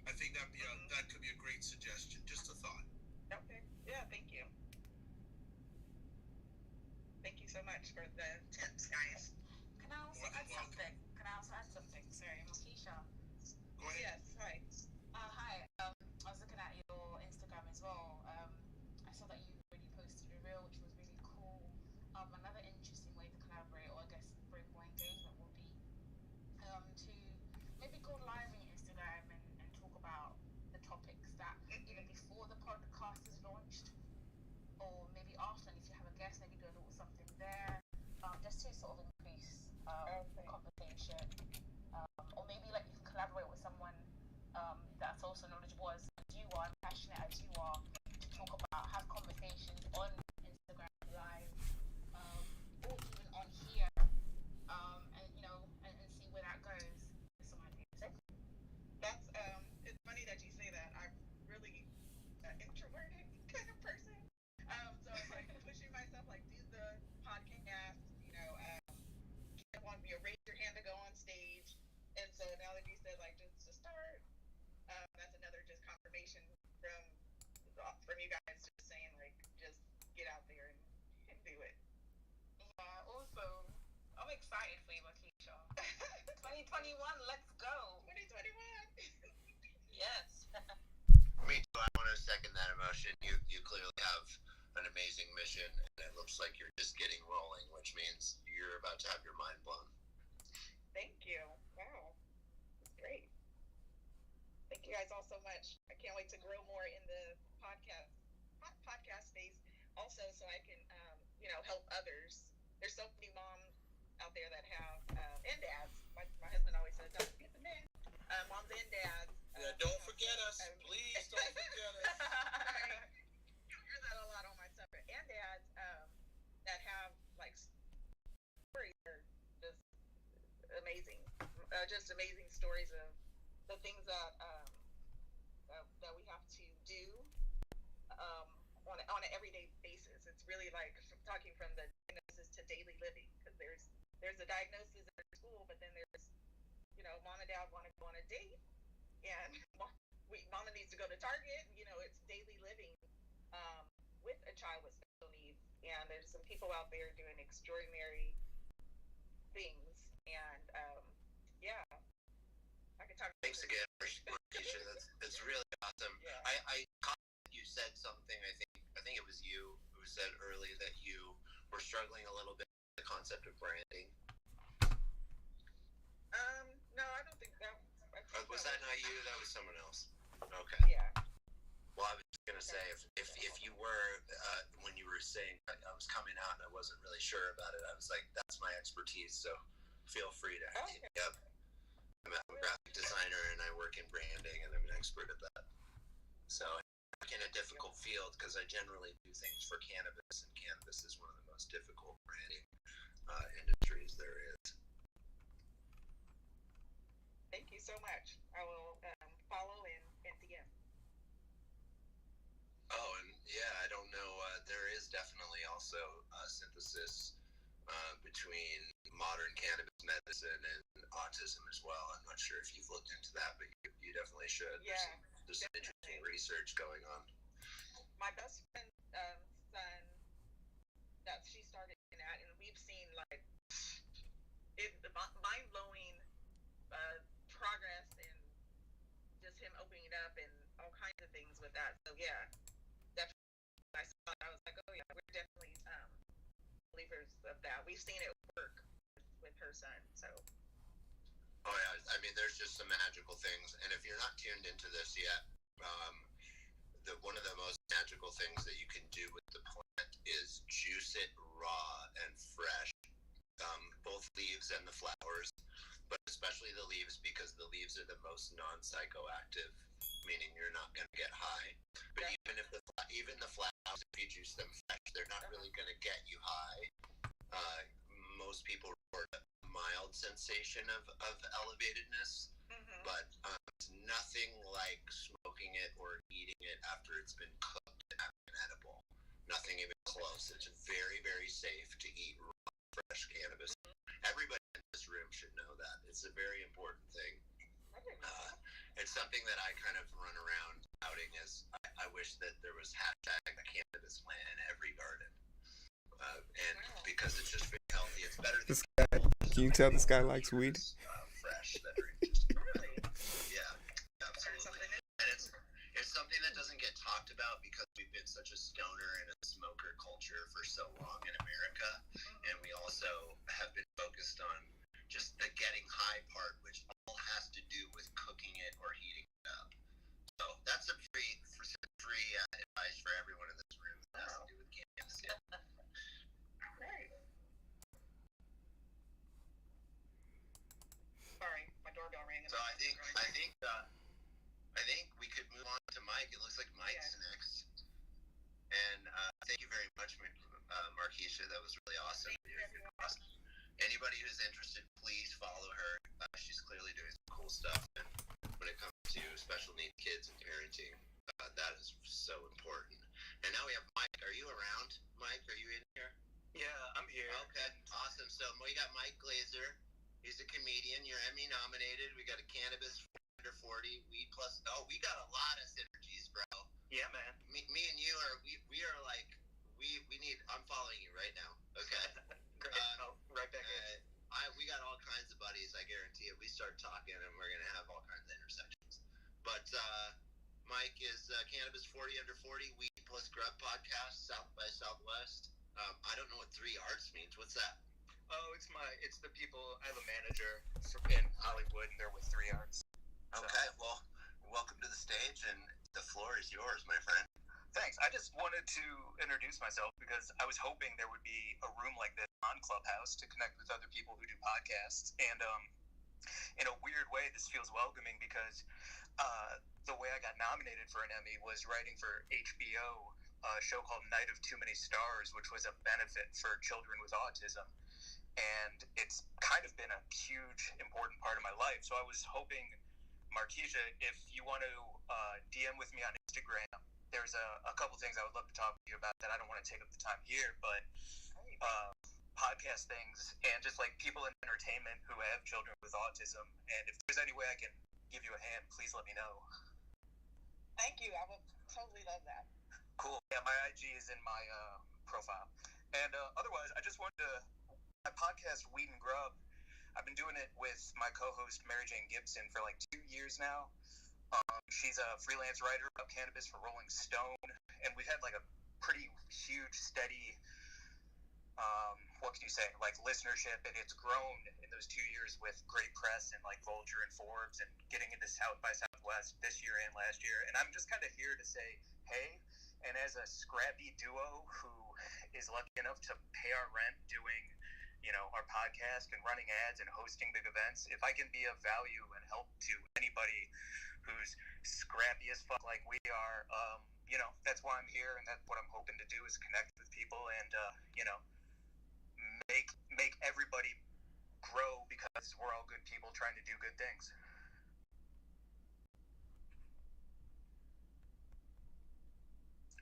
S10: I think that could be a great suggestion. Just a thought.
S9: Okay. Yeah. Thank you. Thank you so much for the tips, guys.
S12: Can I also add something? Sorry, Makisha.
S10: Go ahead.
S9: Yes. Hi.
S12: Hi. I was looking at your Instagram as well. I saw that you already posted a reel, which was really cool. Another interesting way to collaborate, or I guess bring more engagement, would be to maybe go live on your Instagram and talk about the topics that either before the podcast is launched, or maybe after. And if you have a guest, maybe do a little something there, just to sort of increase conversation. Or maybe like you can collaborate with someone that's also knowledgeable as you are, and passionate as you are, to talk about, have conversations on Instagram Live, or even on here, and see where that goes. Some ideas.
S9: That's it's funny that you say that. I'm really introverted kind of person. So it's like pushing myself, like do the podcast, raise your hand to go on stage. And so now that you said like just to start, that's another just confirmation from you guys, just saying like just get out there and do it.
S12: Yeah. Also, I'm excited for you, Makisha. 2021, let's go.
S9: 2021.
S12: Yes.
S2: Me too. I want to second that emotion. You clearly have an amazing mission, and it looks like you're just getting rolling, which means you're about to have your mind blown.
S9: Thank you. Wow. That's great. Thank you guys all so much. I can't wait to grow more in the podcast space also, so I can help others. There's so many moms out there that have and dads. My husband always says, don't forget the men. Moms and dads.
S10: Yeah, don't forget us. Please don't forget us.
S9: Right. You hear that a lot on my stuff. And dads that have like stories are just amazing. Just amazing stories of the things that we have to do on an everyday basis. It's really like talking from the diagnosis to daily living, because there's a diagnosis in school, but then there's mom and dad want to go on a date, and mama needs to go to Target. It's daily living with a child with special needs, and there's some people out there doing extraordinary things, and yeah, I can talk.
S2: Thanks again for teaching. That's really awesome.
S9: Yeah.
S2: I caught you said something. I think it was you who said early that you were struggling a little bit with the concept of branding.
S9: No, I don't think that.
S2: Was that not you? That was someone else. Okay.
S9: Yeah.
S2: Well, I was just gonna say if you were when you were saying I was coming out and I wasn't really sure about it, I was like, that's my expertise. So feel free to hit me up. I'm a graphic designer and I work in branding, and I'm an expert at that. So I'm in a difficult field because I generally do things for cannabis, and cannabis is one of the most difficult branding industries there is.
S9: Thank you so much. I will follow and DM.
S2: Oh, and yeah, I don't know. There is definitely also a synthesis between modern cannabis medicine and autism as well. I'm not sure if you've looked into that, but you definitely should.
S9: Yeah,
S2: there's some interesting research going on.
S9: My best friend's son that she started at, and we've seen like mind blowing progress and just him opening up and all kinds of things with that. So yeah, definitely. I saw it, I was like, oh yeah, we're definitely believers of that. We've seen it work with her son. So.
S2: Oh yeah, I mean, there's just some magical things, and if you're not tuned into this yet, one of the most magical things that you can do with the plant is juice it raw and fresh, both leaves and the flowers, but especially the leaves because the leaves are the most non-psychoactive, meaning you're not going to get high. But even the flowers, if you juice them fresh, they're not really going to get you high. Most people report a mild sensation of elevatedness, but it's nothing like smoking it or eating it after it's been cooked and edible. Nothing even close. It's very, very safe to eat raw, fresh cannabis. Everybody in this room should know that. It's a very important thing. It's something that I kind of run around outing as I wish that there was hashtag cannabis plant in every garden. And because it's just very healthy, it's better than...
S1: Can you tell this guy likes weed?
S2: Fresh that are interesting. Yeah, absolutely. And it's something that doesn't get talked about because we've been such a stoner and a smoker culture for so long in America, and we also have been focused on just the getting high part, which all has to do with cooking it or heating it up. So that's a free advice for everyone in this room that has to do with cannabis.
S9: Right. Sorry, my doorbell rang.
S2: So I think we could move on to Mike. It looks like Mike's next. And thank you very much, Markeisha. That was really awesome. Anybody who's interested, please follow her. She's clearly doing some cool stuff. And when it comes to special needs kids and parenting, that is so important. And now we have Mike. Are you around, Mike? Are you in here?
S13: Yeah, I'm here.
S2: Okay, awesome. So we got Mike Glazer. He's a comedian. You're Emmy nominated. We got a cannabis under 40, weed plus. Oh, we got a lot of synergies, bro.
S13: Yeah, man.
S2: Me and you are we are like we need. I'm following you right now. Okay.
S13: Great. Right back in.
S2: We got all kinds of buddies. I guarantee it. We start talking, and we're gonna have all kinds of intersections. But Mike is Cannabis 40 Under 40 Weed Plus Grub podcast, South by Southwest. I don't know what 3 arts means. What's that?
S13: Oh, it's the people. I have a manager in Hollywood, and they're with 3 arts.
S2: Okay, well, welcome to the stage, and the floor is yours, my friend.
S13: Thanks. I just wanted to introduce myself because I was hoping there would be a room like this on Clubhouse to connect with other people who do podcasts. And in a weird way, this feels welcoming because the way I got nominated for an Emmy was writing for HBO, a show called Night of Too Many Stars, which was a benefit for children with autism. And it's kind of been a huge, important part of my life. So I was hoping, Markeisha, if you want to DM with me on Instagram, there's a couple things I would love to talk to you about that I don't want to take up the time here, but podcast things and just like people in entertainment who have children with autism. And if there's any way I can give you a hand, please let me know.
S9: Thank you. I would totally love that.
S13: Cool. Yeah, my IG is in my profile. And otherwise, I just wanted to... My podcast, Weed and Grub, I've been doing it with my co-host, Mary Jane Gibson, for like 2 years now. She's a freelance writer about cannabis for Rolling Stone, and we've had like a pretty huge, steady, what can you say, like listenership, and it's grown in those 2 years with great press and like Vulture and Forbes and getting into South by Southwest this year and last year. And I'm just kind of here to say, hey, and as a scrappy duo who is lucky enough to pay our rent doing, you know, our podcast and running ads and hosting big events, if I can be of value and help to anybody who's scrappy as fuck like we are, you know, that's why I'm here, and that's what I'm hoping to do is connect with people and, you know, make everybody grow because we're all good people trying to do good things.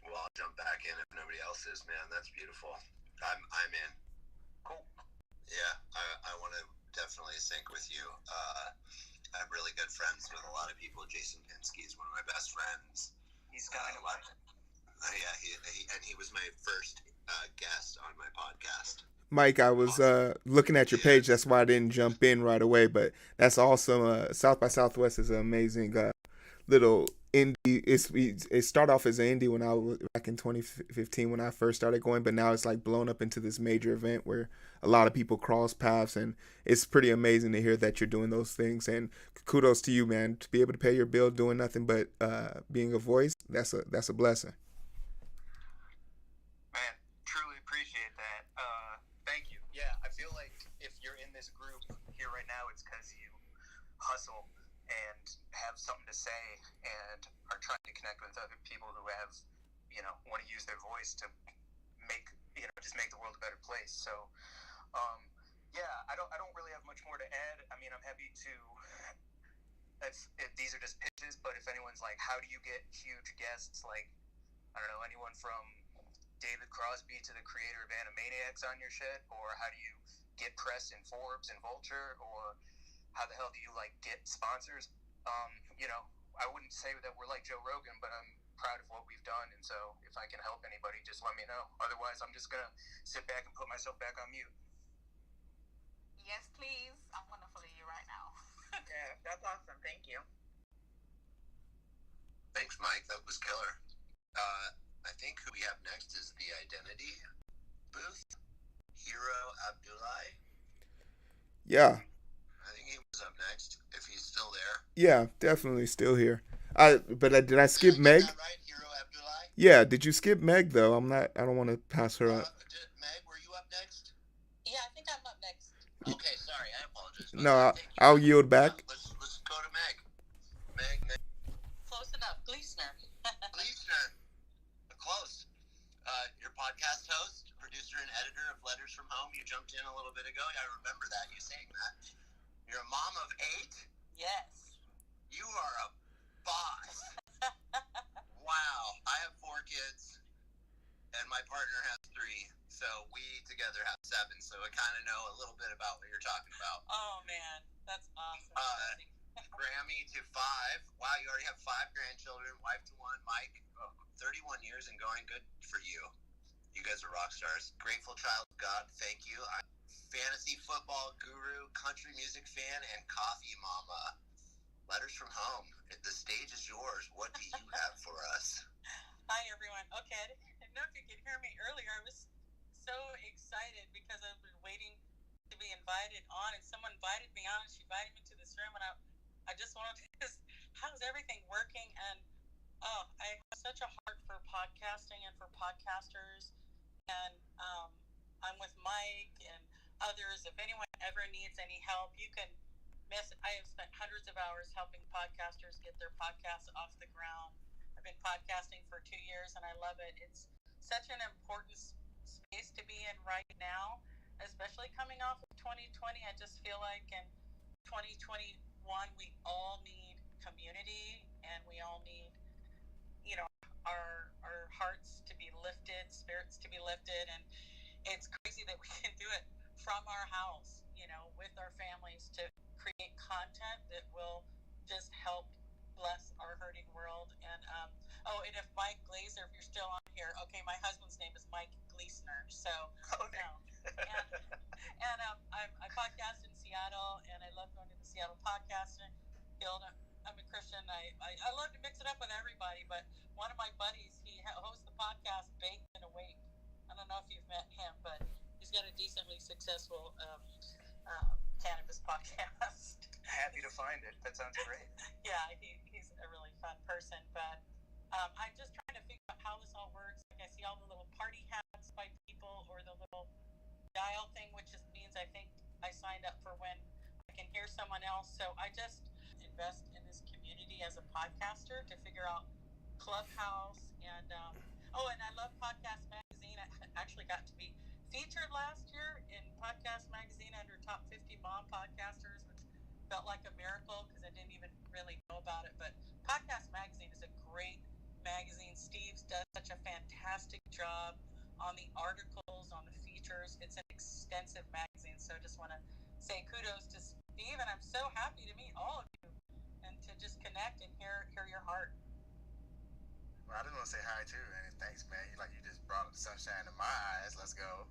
S2: Well, I'll jump back in if nobody else is, man. That's beautiful. I'm in.
S13: Cool.
S2: Yeah, I want to definitely sync with you. I have really good friends with a lot of people. Jason Pinsky is one of my best friends.
S13: He's kind of like...
S2: Yeah, he was my first guest on my podcast.
S1: Mike, I was looking at your page. That's why I didn't jump in right away. But that's awesome. South by Southwest is an amazing little indie. It started off as an indie when I was back in 2015 when I first started going, but now it's like blown up into this major event where a lot of people cross paths, and it's pretty amazing to hear that you're doing those things. And kudos to you, man, to be able to pay your bill doing nothing but being a voice. That's a blessing.
S13: Man, truly appreciate that. Thank you. Yeah, I feel like if you're in this group here right now, it's because you hustle and have something to say and are trying to connect with other people who have, want to use their voice to make, just make the world a better place. So, yeah, I don't really have much more to add. I mean, I'm happy to, if these are just pitches, but if anyone's like, how do you get huge guests, like, I don't know, anyone from David Crosby to the creator of Animaniacs on your shit, or how do you get press in Forbes and Vulture, or how the hell do you like get sponsors? I wouldn't say that we're like Joe Rogan, but I'm proud of what we've done, and so if I can help anybody, just let me know. Otherwise, I'm just gonna sit back and put myself back on mute.
S12: Yes, please. I'm gonna follow you right now.
S9: Yeah, that's awesome. Thank you.
S2: Thanks, Mike. That was killer. I think who we have next is the Identity booth, Heero Abdullahi.
S1: Yeah.
S2: I think he was up next, if he's still there.
S1: Yeah, definitely still here. Did I skip Meg?
S2: That right, Heero Abdullahi?
S1: Yeah, did you skip Meg though? I don't want to pass her up.
S2: Meg, were you up next?
S11: Yeah, I think I'm up next.
S2: Okay, sorry, I apologize.
S1: No, I'll yield back.
S2: Let's go to Meg. Meg.
S11: Close enough. Gleesner.
S2: Gleesner. Close. Your podcast host, producer, and editor of Letters from Home. You jumped in a little bit ago. I remember that, you saying that. You're a mom of 8?
S11: Yes.
S2: You are a boss. Wow. I have 4 kids, and my partner has 3. So we together have 7. So I kind of know a little bit about what you're talking about.
S11: Oh, man. That's awesome.
S2: Grammy to 5. Wow, you already have 5 grandchildren, wife to 1. Mike, 31 years and going. Good for you. You guys are rock stars. Grateful child of God, thank you. I'm fantasy football guru, country music fan, and coffee mama. Letters from Home. The stage is yours. What do you have for us?
S11: Hi, everyone. Okay, I didn't know if you could hear me earlier. I was so excited because I've been waiting to be invited on, and someone invited me on, and she invited me to this room, and I just wanted to just, how's everything working? And I have such a heart for podcasting and for podcasters, and I'm with Mike and others. If anyone ever needs any help, you can I have spent hundreds of hours helping podcasters get their podcasts off the ground. I've been podcasting for 2 years, and I love it. It's such an important space to be in right now, especially coming off of 2020. I just feel like in 2021, we all need community, and we all need, our hearts to be lifted, spirits to be lifted, and it's crazy that we can do it from our house, with our families, to create content that will just help bless our hurting world. And and if Mike Glazer, if you're still on here, okay, my husband's name is Mike Gleesner, so I podcast in Seattle, and I love going to the Seattle podcasting guild. I'm a Christian. I love to mix it up with everybody, but one of my buddies, he hosts the podcast Baked and Awake. I don't know if you've met him, but he's got a decently successful cannabis podcast.
S13: Happy to find it. That sounds great.
S11: Yeah, he's a really fun person, but I'm just trying to figure out how this all works. Like, I see all the little party hats by people, or the little dial thing, which just means I think I signed up for when I can hear someone else. So I just invest in this community as a podcaster to figure out Clubhouse, and and I love Podcast Magazine. I actually got to be featured last year in Podcast Magazine under top 50 mom podcasters, which felt like a miracle because I didn't even really know about it. But Podcast Magazine is a great magazine. Steve does such a fantastic job on the articles, on the features. It's an extensive magazine, so I just want to say kudos to Steve, and I'm so happy to meet all of you and to just connect and hear your heart.
S6: I just want to say hi too, and thanks, man. You just brought the sunshine to my eyes. Let's go.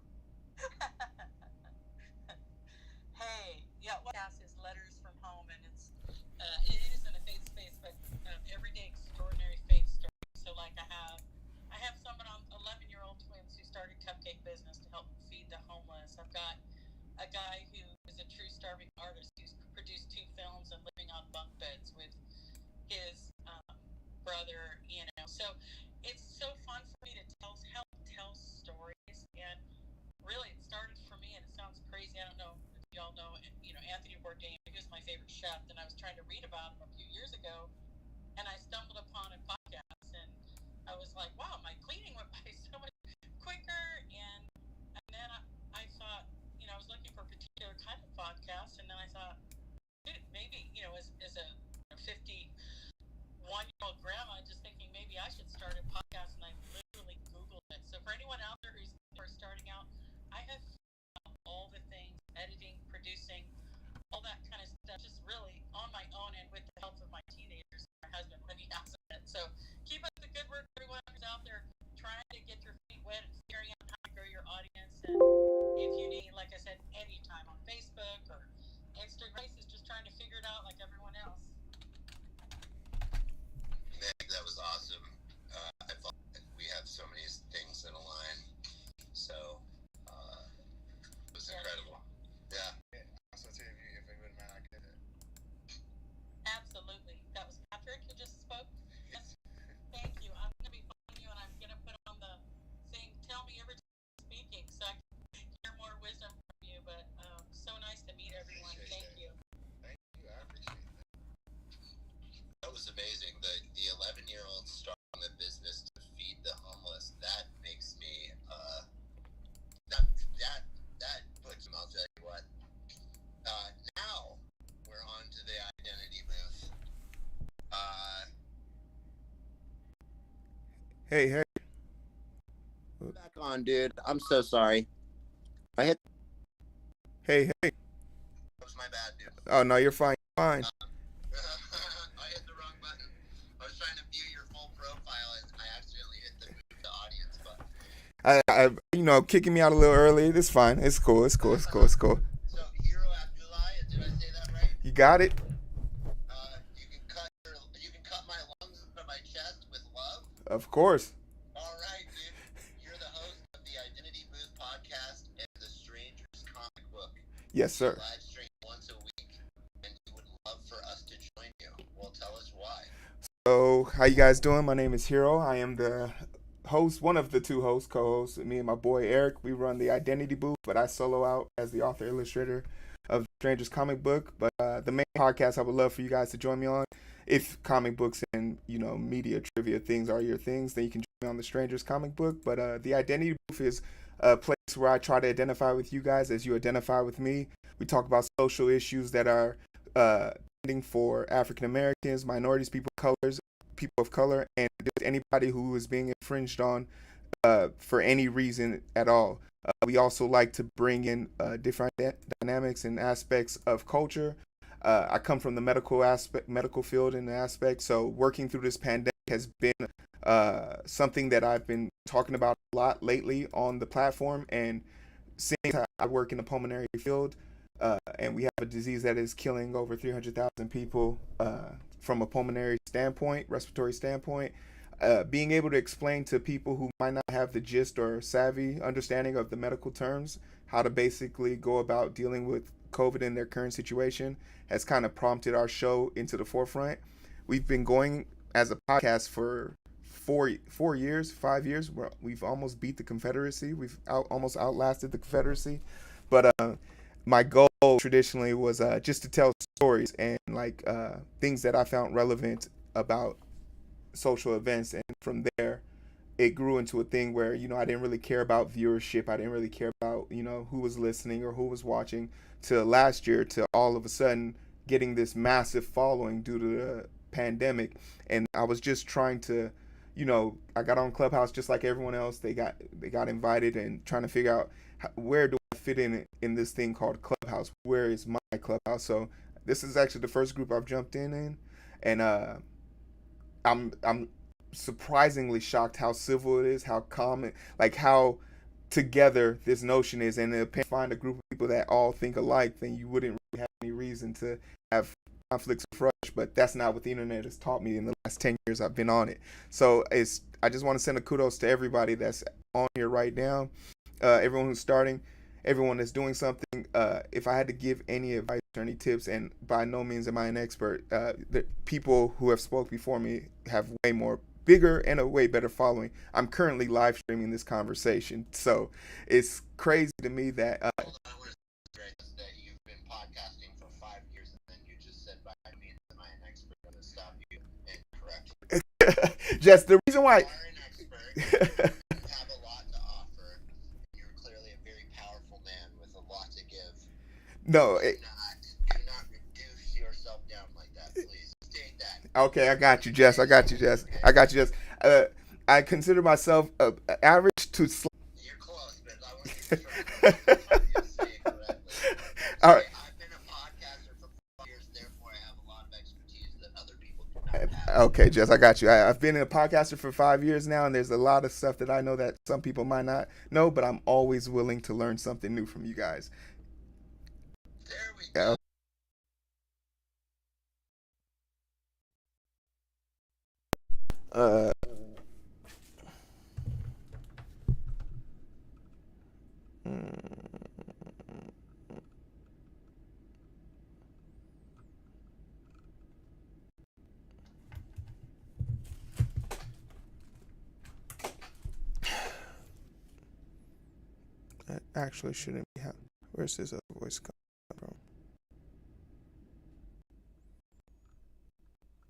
S11: Hey, yeah, what podcast is Letters from Home, and it isn't a faith space, but everyday extraordinary faith stories. So like I have someone on 11-year-old twins who started cupcake business to help feed the homeless. I've got a guy who is a true starving artist who's produced 2 films and living on bunk beds with his brother. So it's so fun for me to help tell stories, and really it started for me, and it sounds crazy, I don't know if y'all know, Anthony Bourdain. He was my favorite chef, and I was trying to read about him a few years ago, and I stumbled upon a podcast, and I was like, wow, my cleaning went by so much quicker. And then I thought, I was looking for a particular kind of podcast, and then I thought, dude, maybe, as a 51-year-old grandma, just thinking maybe I should start a podcast, and I literally Googled it. So for anyone out there who's first starting out, I have all the things, editing, producing, all that kind of stuff, just really on my own, and with the help of my teenagers, my husband, when he has it. So keep up the good work, everyone who's out there trying to get your feet wet and figuring out how to grow your audience. And if you need, like I said, anytime on Facebook or Instagram, is just trying to figure it out like everyone else.
S14: Meg, that was awesome. I thought we have so many things in a line. So it was incredible. Yeah.
S6: So too, if you wouldn't mind, I get it.
S11: Absolutely. That was Patrick who just spoke. Yes. Thank you. I'm going to be following you, and I'm going to put on the thing, tell me every time you're speaking, so I can hear more wisdom from you. But so nice to meet everyone. Thank you.
S6: Thank you. I appreciate that.
S14: That was amazing. The 11-year-old starting a business to feed the homeless. That makes me that puts him. I'll tell you what. Now we're on to the identity booth.
S1: Hey.
S15: Back on, dude. I'm so sorry. I hit.
S1: Hey.
S14: That was my bad, dude.
S1: Oh no, you're fine. Fine.
S14: I hit the wrong button. I was trying to view your full profile, and I accidentally hit the move to audience button.
S1: I kicking me out a little early. It's fine. It's cool.
S14: So Heero Abdullahi, did I say that right?
S1: You got it.
S14: You can cut my lungs from my chest with love.
S1: Of course.
S14: All right, dude. You're the host of the Identity Booth podcast and the Strangers comic book.
S1: Yes, sir.
S14: Live stream once a week, and we would love for us to join you. Well, tell us why.
S1: So, how you guys doing? My name is Heero. I am the host, one of the 2 hosts, co-hosts. Me and my boy Eric, we run the Identity Booth, but I solo out as the author illustrator of Strangers comic book. But the main podcast I would love for you guys to join me on. If comic books and media trivia things are your things, then you can join me on the Strangers comic book. But the Identity Booth is a place where I try to identify with you guys as you identify with me. We talk about social issues that are for African Americans, minorities, people of color, and just anybody who is being infringed on for any reason at all. We also like to bring in different dynamics and aspects of culture. I come from the medical field in the aspect, so working through this pandemic has been something that I've been talking about a lot lately on the platform, and seeing how I work in the pulmonary field, and we have a disease that is killing over 300,000 people from a pulmonary standpoint, respiratory standpoint. Being able to explain to people who might not have the gist or savvy understanding of the medical terms how to basically go about dealing with COVID in their current situation has kind of prompted our show into the forefront. We've been going as a podcast for 5 years. We've almost beat the Confederacy. We've almost outlasted the Confederacy. But my goal traditionally was just to tell stories and things that I found relevant about social events, and from there it grew into a thing where I didn't really care about viewership. I didn't really care about who was listening or who was watching, till last year, to all of a sudden getting this massive following due to the pandemic. And I was just trying to I got on Clubhouse just like everyone else. They got invited, and trying to figure out where do I fit in this thing called Clubhouse. Where is my Clubhouse? So this is actually the first group I've jumped in, and I'm surprisingly shocked how civil it is, how calm it, like how together this notion is. And if you find a group of people that all think alike, then you wouldn't really have any reason to have conflicts or frustrations. But that's not what the internet has taught me in the last 10 years I've been on it. So I just want to send a kudos to everybody that's on here right now, everyone who's starting, everyone that's doing something. If I had to give any advice or any tips, and by no means am I an expert, the people who have spoke before me have way more bigger and a way better following. I'm currently live streaming this conversation, so it's crazy to me that
S14: Hold on, I want to say that you've been podcasting for 5 years, and then you just said, by no means am I an expert. I'm going to stop you and correct you.
S1: just the reason why.
S14: You are an expert. You have a lot to offer. You're clearly a very powerful man with a lot to give.
S1: No.
S14: Do not reduce yourself down like that, please. State that.
S1: Okay, I got you, Jess. I got you, Jess. I consider myself average to.
S14: You're close, but I want you to say it correctly.
S1: All right.
S14: I've been a podcaster for 4 years, therefore I have a lot of expertise that other people do not have.
S1: Okay, Jess, I got you. I've been a podcaster for 5 years now, and there's a lot of stuff that I know that some people might not know, but I'm always willing to learn something new from you guys.
S14: There we go.
S1: That actually shouldn't be happening. Where's this other voice coming?